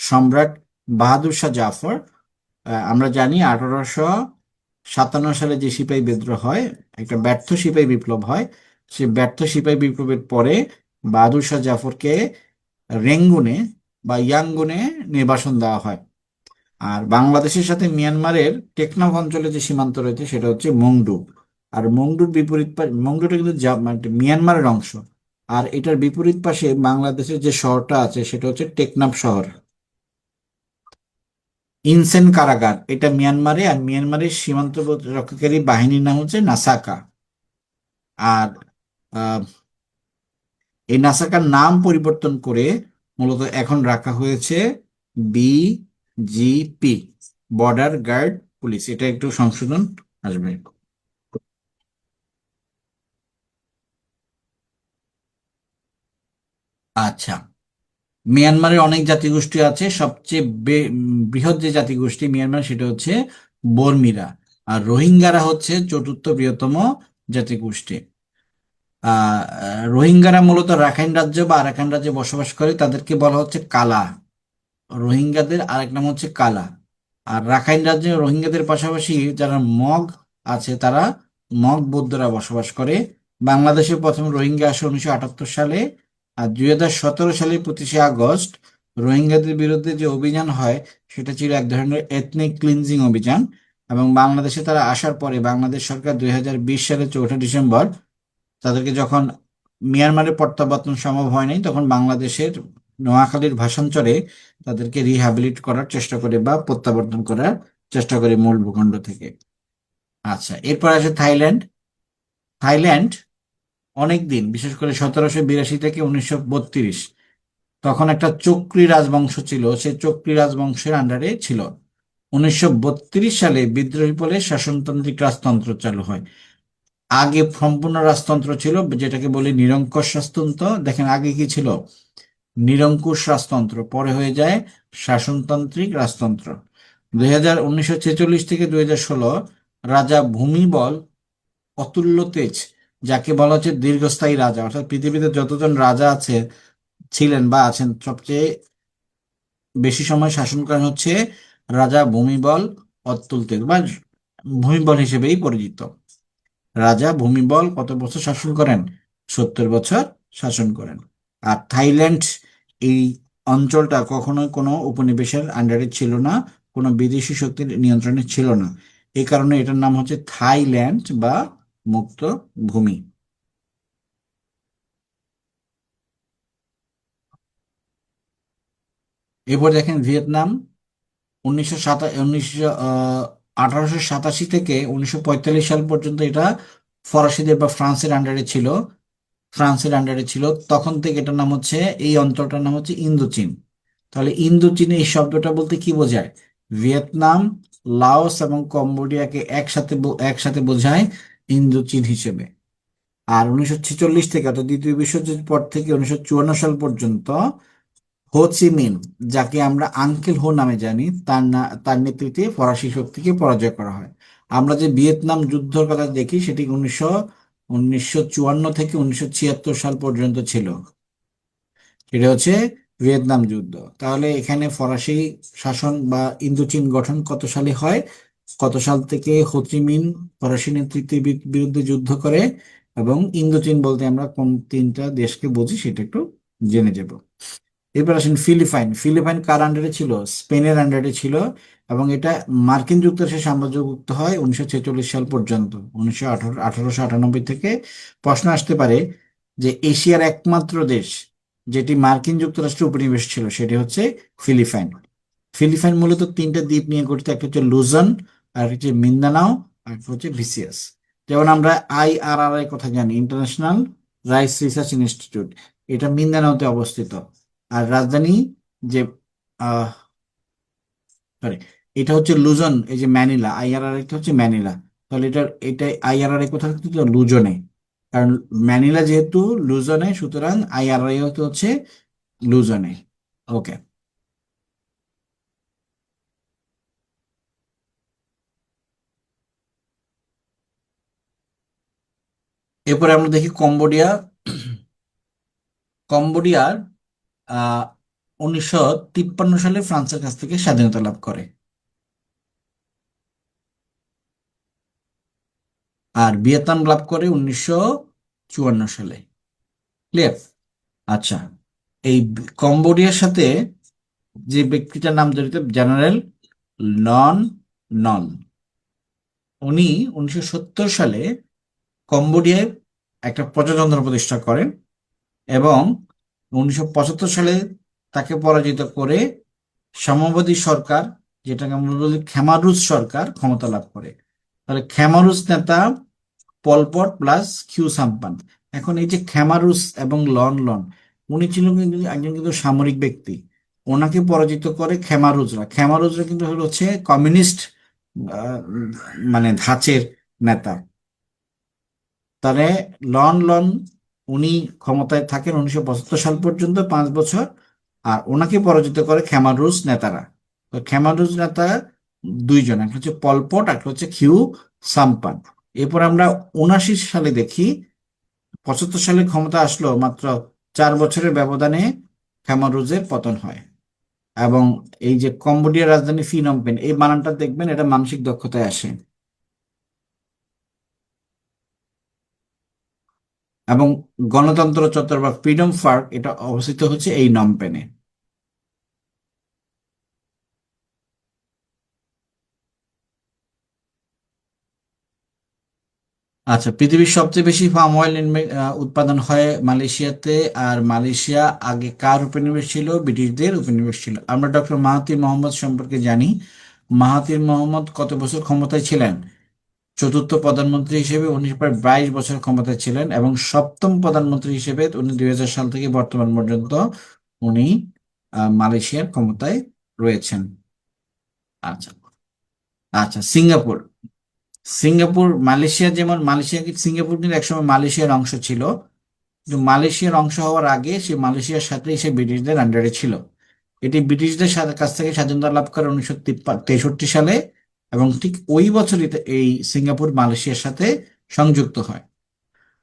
সম্রাট বাহাদুর শাহ জাফর, আমরা জানি 1857 সালে যে সিপাহী বিদ্রোহ হয়, একটা ব্যর্থ সিপাহী বিপ্লব হয়। সেই ব্যর্থ সিপাহী বিপ্লবের পরে বাহাদুর শাহ জাফরকে রেঙ্গুনে বা ইয়াঙ্গুনে নির্বাসন দেওয়া হয়। আর বাংলাদেশের সাথে মিয়ানমারের টেকনাফ অঞ্চলে যে সীমান্ত রয়েছে, সেটা হচ্ছে মংডু। আর মংডুর বিপরীত মংডুটা কিন্তু মানে মিয়ানমারের অংশ। আর এটার বিপরীত পাশে বাংলাদেশের যে শহরটা আছে, সেটা হচ্ছে টেকনাফ শহর। ইনসেন কারাগার, এটা মিয়ানমারে। আর মিয়ানমারের সীমান্ত রক্ষাকারী বাহিনীর নাম হচ্ছে নাসাকা। আর আহ, এই নাসাকার নাম পরিবর্তন করে মূলত এখন রাখা হয়েছে বিজিপি, বর্ডার গার্ড পুলিশ। এটা একটু সংশোধন আসবে। আচ্ছা, মিয়ানমারের অনেক জাতিগোষ্ঠী আছে। সবচেয়ে বৃহৎ যে জাতিগোষ্ঠী মিয়ানমার, সেটা হচ্ছে বর্মিরা। আর রোহিঙ্গারা হচ্ছে চতুর্থ বৃহত্তম জাতিগোষ্ঠী। রোহিঙ্গারা মূলত রাখাইন রাজ্য বা আরাকান রাজ্যে বসবাস করে, তাদেরকে বলা হচ্ছে কালা। রোহিঙ্গাদের আরেক নাম হচ্ছে কালা। আর রাখাইন রাজ্যে রোহিঙ্গাদের পাশাপাশি যারা মগ আছে, তারা মগ বৌদ্ধরা বসবাস করে। বাংলাদেশে প্রথম রোহিঙ্গা আসে 1978 সালে। আর 2017 সালে 25শে আগস্ট রোহিঙ্গাদের বিরুদ্ধে যে অভিযান হয়, সেটা ছিল এক ধরনের এথনিক ক্লিনজিং অভিযান। এবং বাংলাদেশে তারা আসার পরে বাংলাদেশ সরকার 2020 সালে 4ঠা ডিসেম্বর তাদেরকে, যখন মিয়ানমারে প্রত্যাবর্তন সম্ভব হয় নাই, তখন বাংলাদেশের নোয়াখালীর ভাষাঞ্চলে তাদেরকে রিহ্যাবিলিট করার চেষ্টা করে বা প্রত্যাবর্তন করার চেষ্টা করে মূল ভূখণ্ড থেকে। আচ্ছা, এরপর আছে থাইল্যান্ড। থাইল্যান্ড অনেক দিন, বিশেষ করে 1782 থেকে 1932, তখন একটা চক্রী রাজবংশ ছিল, সেই চক্রী রাজবংশের আন্ডারে ছিল। 1932 সালে বিদ্রোহী বলে শাসনতান্ত্রিক রাজতন্ত্র চালু হয়। আগে সম্পূর্ণ রাজতন্ত্র ছিল, যেটাকে বলি নিরঙ্কুশ রাজতন্ত্র। দেখেন আগে কি ছিল, নিরঙ্কুশ রাজতন্ত্র, পরে হয়ে যায় শাসনতান্ত্রিক রাজতন্ত্র। 1946 থেকে 2016 রাজা ভূমিবল অতুল্য তেজ, যাকে বলা হচ্ছে দীর্ঘস্থায়ী রাজা, অর্থাৎ পৃথিবীতে যতজন রাজা আছে, ছিলেন বা আছেন, সবচেয়ে বেশি সময় শাসন করেন হচ্ছে রাজা ভূমিবল অতুল তেজ, বা ভূমিবল হিসেবেই পরিচিত। রাজা ভূমিবল কত বছর শাসন করেন? 70 বছর শাসন করেন। আর থাইল্যান্ড, এই অঞ্চলটা কখনোই কোনো উপনিবেশের আন্ডারে ছিল না, কোনো বিদেশি শক্তির নিয়ন্ত্রণে ছিল না। এই কারণে এটার নাম হচ্ছে থাইল্যান্ড বা মুক্ত ভূমি। এরপর দেখেন ভিয়েতনাম। 1887 থেকে 1945 সাল পর্যন্ত এটা ফরাসিদের বা ফ্রান্সের আন্ডারে ছিল। ফ্রান্সের আন্ডারে ছিল, তখন থেকে এটার নাম হচ্ছে, এই অঞ্চলটার নাম হচ্ছে ইন্দোচীন। তাহলে ইন্দোচীনে এই শব্দটা বলতে কি বোঝায়? ভিয়েতনাম, লাওস এবং কম্বোডিয়াকে একসাথে বোঝায় ইন্দোচীন হিসেবে। আর 1946 থেকে, অর্থাৎ দ্বিতীয় বিশ্বযুদ্ধের পর থেকে 1954 সাল পর্যন্ত হো চি মিন, যাকে আমরা আঙ্কেল হো নামে জানি, তার নেতৃত্বে ফরাসি শক্তিকে পরাজয় করা হয়। আমরা যে ভিয়েতনাম যুদ্ধের কথা দেখি, সেটি 1954 থেকে 1976 সাল পর্যন্ত ছিল। এটা হচ্ছে ভিয়েতনাম যুদ্ধ। তাহলে এখানে ফরাসি শাসন বা ইন্দোচীন গঠন কত সালে হয়, কত সাল থেকে হোচিমিন ফরাসি নেতৃত্বের বিরুদ্ধে যুদ্ধ করে, এবং ইন্দোচীন বলতে আমরা কোন তিনটা দেশকে বুঝি সেটা একটু জেনে যাব। এরপর আসেন ফিলিপাইন। ফিলিপাইন কার আন্ডারে ছিল? স্পেনের আন্ডারে ছিল। এবং এটা মার্কিন যুক্তরাষ্ট্রের সাম্রাজ্যভুক্ত হয় 1946 সাল পর্যন্ত। 1898 থেকে প্রশ্ন আসতে পারে যে এশিয়ার একমাত্র দেশ যেটি মার্কিন যুক্তরাষ্ট্রের উপনিবেশ ছিল, সেটি হচ্ছে ফিলিপাইন। ফিলিপাইন মূলত তিনটা দ্বীপ নিয়ে গঠিত, একটা হচ্ছে লুজন, আর হচ্ছে মিন্দানাও, আর একটা হচ্ছে ভিসিয়াস। যেমন আমরা IRR কথা জানি, ইন্টারন্যাশনাল রাইস রিসার্চ ইনস্টিটিউট, এটা মিন্দানাওতে অবস্থিত। আর রাজধানী যে, আহ সরি, এটা হচ্ছে লুজন, এই যে ম্যানিলা, IRR এটা হচ্ছে ম্যানিলা। তাহলে এটা IRR কোথায় হচ্ছে? লুজনে। কারণ ম্যানিলা যেহেতু লুজনে, সুতরাং IRR হচ্ছে লুজনে। ওকে। এরপরে আমরা দেখি কম্বোডিয়া। কম্বোডিয়ার আহ 1953 সালে ফ্রান্সের কাছ থেকে স্বাধীনতা লাভ করে। আর ভিয়েতনাম লাভ করে 1954 সালে। ক্লিয়ার? আচ্ছা, এই কম্বোডিয়ার সাথে যে ব্যক্তিটার নাম জড়িত, জেনারেল নন নন, উনি 1970 সালে কম্বোডিয়ায় একটা প্রজাতন্ত্র প্রতিষ্ঠা করেন, এবং 1975 সালে তাকে পরাজিত করে সাম্যবাদী সরকার, যেটাকে আমরা বলি খেমারুজ সরকার, ক্ষমতা লাভ করে। তাহলে খেমারুজ নেতা পলপট প্লাস খিউ সাম্পান। এখন এই যে খেমারুস এবং লন লন, উনি ছিলেন কিন্তু একজন কিন্তু সামরিক ব্যক্তি। ওনাকে পরাজিত করে খেমারুজরা। খেমারুজরা কিন্তু হচ্ছে কমিউনিস্ট আহ, মানে ধাঁচের নেতা। তাহলে লন লন, উনি ক্ষমতায় থাকেন 1975 সাল পর্যন্ত, 5 বছর। আর ওনাকে পরাজিত করে খেমারুজ নেতারা। তো খেমারুজ নেতা দুইজন, একটা হচ্ছে পলপট, একটা হচ্ছে খিউ সাম্পান। এরপর আমরা 79 সালে দেখি, 75 সালে ক্ষমতা আসলো, মাত্র 4 বছরের ব্যবধানে খেমারুজের পতন হয়। এবং এই যে কম্বোডিয়ার রাজধানী ফিনম পেন, এই বানানটা দেখবেন, এটা মানসিক দক্ষতায় আসে। এবং গণতন্ত্র চত্বর বা ফ্রিডম পার্ক, এটা অবস্থিত হচ্ছে এই নমপেনে। আচ্ছা, পৃথিবীর সবচেয়ে বেশি পাম অয়েল উৎপাদন হয় মালয়েশিয়াতে। আর মালয়েশিয়া আগে কার উপনিবেশ ছিল? ব্রিটিশদের উপনিবেশ ছিল। আমরা ডক্টর মাহাথির মোহাম্মদ সম্পর্কে জানি। মাহাথির মোহাম্মদ কত বছর ক্ষমতায় ছিলেন? চতুর্থ প্রধানমন্ত্রী হিসেবে উনি প্রায় 22 বছর ক্ষমতায় ছিলেন, এবং সপ্তম প্রধানমন্ত্রী হিসেবে উনি 2000 সাল থেকে বর্তমান পর্যন্ত উনি মালয়েশিয়ার ক্ষমতায় রয়েছেন। আচ্ছা। আচ্ছা, সিঙ্গাপুর। সিঙ্গাপুর মালয়েশিয়া, যেমন মালয়েশিয়া সিঙ্গাপুর কিন্তু একসময় মালয়েশিয়ার অংশ ছিল, কিন্তু মালয়েশিয়ার অংশ হওয়ার আগে সে মালয়েশিয়ার সাথেই সে ব্রিটিশদের আন্ডারে ছিল। এটি ব্রিটিশদের কাছ থেকে স্বাধীনতা লাভ করে 1963 সালে, এবং ঠিক ওই বছরই এই সিঙ্গাপুর মালয়েশিয়ার সাথে সংযুক্ত হয়।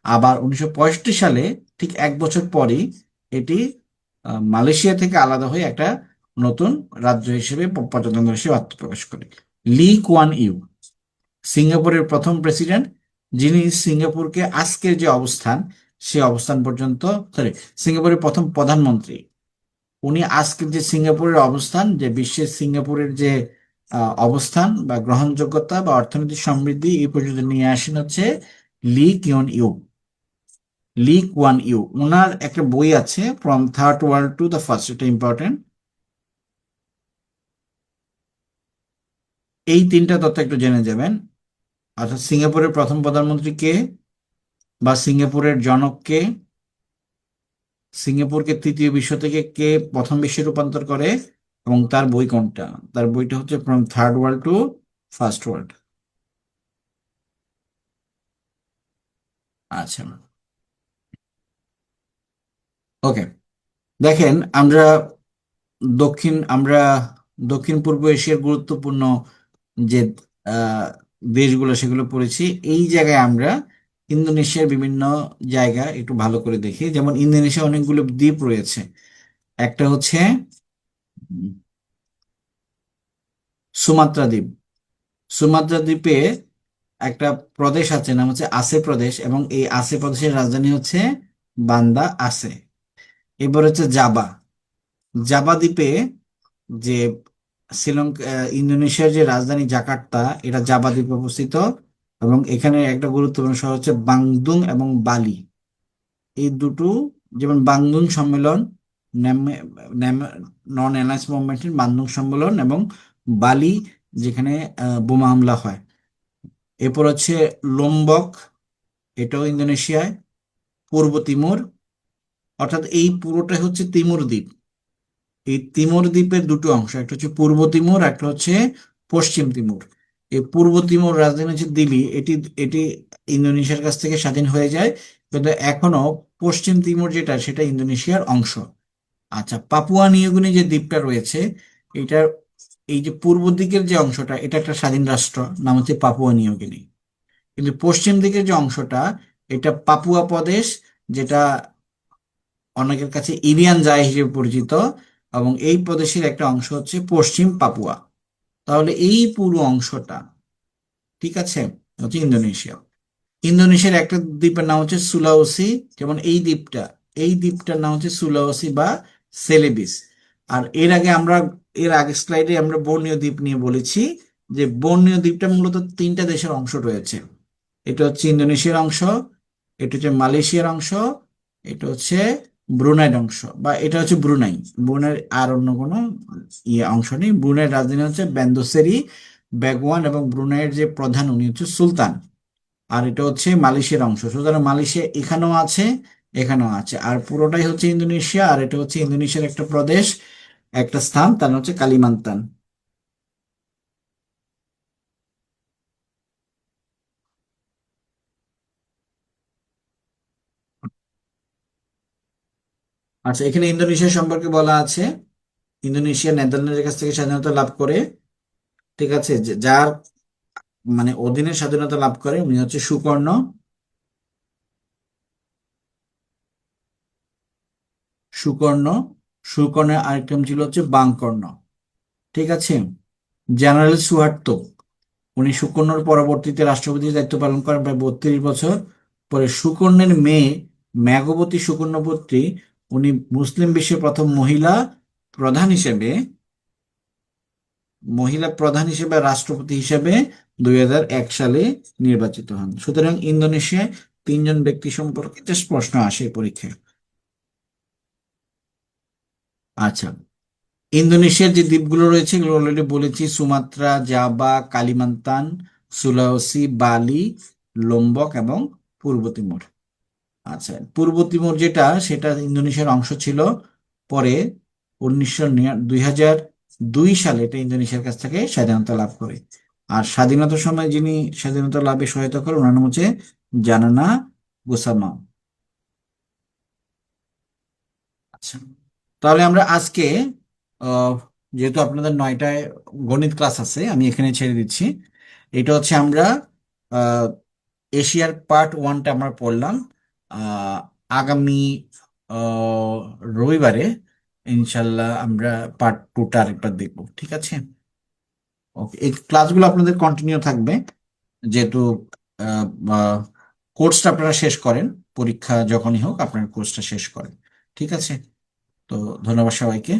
আবার 1965 সালে ঠিক এক বছর পরই এটি মালয়েশিয়া থেকে আলাদা হয়ে একটা নতুন রাজ্য হিসেবে প্রজাতন্ত্র হিসেবে আত্মপ্রকাশ করে। লি কুয়ান ইউ সিঙ্গাপুরের প্রথম প্রেসিডেন্ট, যিনি সিঙ্গাপুরকে আজকের যে অবস্থান সে অবস্থান পর্যন্ত, সরি, সিঙ্গাপুরের প্রথম প্রধানমন্ত্রী, উনি আজকের যে সিঙ্গাপুরের অবস্থান, যে বিশ্বের সিঙ্গাপুরের যে অবস্থান বা গ্রহণযোগ্যতা বা অর্থনৈতিক সমৃদ্ধি এই পর্যন্ত নিয়ে আসেন হচ্ছে লি কিউন ইউ। লি কুয়ান ইউ, ওনার একটা বই আছে from third world to the first, এটা ইম্পর্টেন্ট। এই তিনটা তথ্য একটু জেনে যাবেন। অর্থাৎ সিঙ্গাপুরের প্রথম প্রধানমন্ত্রী কে, বা সিঙ্গাপুরের জনক কে, সিঙ্গাপুরকে তৃতীয় বিশ্ব থেকে কে প্রথম বিশ্বে রূপান্তর করে, এবং তার বই কোনটা। তার বইটা হচ্ছে from third world to first world. আচ্ছা, ওকে। দেখেন, আমরা দক্ষিণ পূর্ব এশিয়ার গুরুত্বপূর্ণ যে আহ, দেশগুলো সেগুলো পড়েছি। এই জায়গায় আমরা ইন্দোনেশিয়ার বিভিন্ন জায়গা একটু ভালো করে দেখি। যেমন ইন্দোনেশিয়া অনেকগুলো দ্বীপ রয়েছে। একটা হচ্ছে সুমাত্রা দ্বীপ। সুমাত্রা দ্বীপে একটা প্রদেশ আছে, নাম হচ্ছে আসে প্রদেশ, এবং এই আসে প্রদেশের রাজধানী হচ্ছে বান্দা আসে। এবার হচ্ছে জাবা। জাবা দ্বীপে যে শ্রীলঙ্কা ইন্দোনেশিয়ার যে রাজধানী জাকার্তা, এটা জাবা দ্বীপে অবস্থিত, এবং এখানে একটা গুরুত্বপূর্ণ শহর হচ্ছে বাংদুং এবং বালি। এই দুটো, যেমন বাংদুং সম্মেলন, নন অ্যালায়েন্স মুভমেন্টের বাংদুং সম্মেলন, এবং বালি যেখানে বোমা হামলা হয়। এরপর হচ্ছে লোমবক, এটাও ইন্দোনেশিয়ায়। পূর্ব তিমুর, অর্থাৎ এই পুরোটাই হচ্ছে তিমুর দ্বীপ। এই তিমুর দ্বীপের দুটো অংশ, একটা হচ্ছে পূর্ব তিমুর, একটা হচ্ছে পশ্চিম তিমুর। এই পূর্ব তিমুর রাজধানী হচ্ছে দিল্লি, এটি এটি ইন্দোনেশিয়ার কাছ থেকে স্বাধীন হয়ে যায়, কিন্তু এখনো পশ্চিম তিমুর যেটা সেটা ইন্দোনেশিয়ার অংশ। আচ্ছা, পাপুয়া নিউগিনি যে দ্বীপটা রয়েছে, এটার এই যে পূর্ব দিকের যে অংশটা এটা একটা স্বাধীন রাষ্ট্র, নাম হচ্ছে পাপুয়া নিউগিনি। কিন্তু পশ্চিম দিকের যে অংশটা এটা পাপুয়া প্রদেশ, যেটা অনেকের কাছে ইরিয়ান জায় হিসেবে পরিচিত, এবং এই প্রদেশের একটা অংশ হচ্ছে পশ্চিম পাপুয়া। তাহলে এই পুরো অংশটা, ঠিক আছে, হচ্ছে ইন্দোনেশিয়া। ইন্দোনেশিয়ার একটা দ্বীপের নাম হচ্ছে সুলাওসি। যেমন এই দ্বীপটার নাম হচ্ছে সুলাওসি বা সেলেবিস। আর এর আগে স্লাইডে আমরা বর্ণীয় দ্বীপ নিয়ে বলেছি, যে বর্ণীয় দ্বীপটা মূলত তিনটা দেশের অংশ রয়েছে। এটা হচ্ছে ইন্দোনেশিয়ার অংশ, এটা হচ্ছে মালয়েশিয়ার অংশ, এটা হচ্ছে ব্রুনাইয়ের অংশ, বা এটা হচ্ছে ব্রুনাই। ব্রুনাইয়ের আর অন্য কোনো অংশ নেই। ব্রুনাইয়ের রাজধানী হচ্ছে ব্যান্ডোসেরি বেগওয়ান, এবং ব্রুনাইয়ের যে প্রধান উনি হচ্ছে সুলতান। আর এটা হচ্ছে মালয়েশিয়ার অংশ, সুতরাং মালয়েশিয়া এখানেও আছে, এখানেও আছে, আর পুরোটাই হচ্ছে ইন্দোনেশিয়া। আর এটা হচ্ছে ইন্দোনেশিয়ার একটা প্রদেশ, একটা স্থান, তার নাম হচ্ছে কালিমান্তান। আচ্ছা, এখানে ইন্দোনেশিয়া সম্পর্কে বলা আছে, ইন্দোনেশিয়া নেদারল্যান্ডের কাছ থেকে স্বাধীনতা লাভ করে। ঠিক আছে, যার মানে অধীনে স্বাধীনতা লাভ করে উনি হচ্ছে সুকর্ণ। সুকর্ণ সুকর্ণের আরেকটা নাম ছিল হচ্ছে বাংকর্ণ। ঠিক আছে, জেনারেল সুহার্তো, উনি সুকর্ণর পরবর্তীতে রাষ্ট্রপতির দায়িত্ব পালন করেন প্রায় 32 বছর। পরে সুকর্ণের মেয়ে মেঘবতী সুকর্ণবর্তী, উনি মুসলিম বিশ্বের প্রথম প্রধান হিসেবে রাষ্ট্রপতি হিসেবে 2001 সালে নির্বাচিত হন। সুতরাং ইন্দোনেশিয়ায় তিনজন ব্যক্তি সম্পর্কে জাস্ট প্রশ্ন আসে পরীক্ষায়। আচ্ছা, ইন্দোনেশিয়ার যে দ্বীপগুলো রয়েছে এগুলো অলরেডি বলেছি, সুমাত্রা, জাভা, কালিমান্তান, সুলাওসি, বালি, লোমবক এবং পূর্ব তিমুর। আচ্ছা, পূর্ব তিমুর যেটা সেটা ইন্দোনেশিয়ার অংশ ছিল। পরে 2002 সালে এটা ইন্দোনেশিয়ার কাছ থেকে স্বাধীনতা লাভ করে। আর স্বাধীনতার সময় যিনি স্বাধীনতা লাভে সহায়তা করেন ওনার নাম হচ্ছে জানানা গোসামা। আচ্ছা, তাহলে আমরা আজকে আহ, যেহেতু আপনাদের 9টায় গণিত ক্লাস আছে, আমি এখানে ছেড়ে দিচ্ছি। এটা হচ্ছে আমরা আহ, এশিয়ার পার্ট 1টা আমরা পড়লাম। আহ, আগামী আহ, রবিবারে ইনশাল্লাহ আমরা পার্ট 2টা আরেকবার দেখবো, ঠিক আছে? ওকে, এই ক্লাসগুলো আপনাদের কন্টিনিউ থাকবে, যেহেতু কোর্সটা আপনারা শেষ করেন, পরীক্ষা যখনই হোক আপনার কোর্সটা শেষ করেন, ঠিক আছে? তো ধন্যবাদ সবাইকে।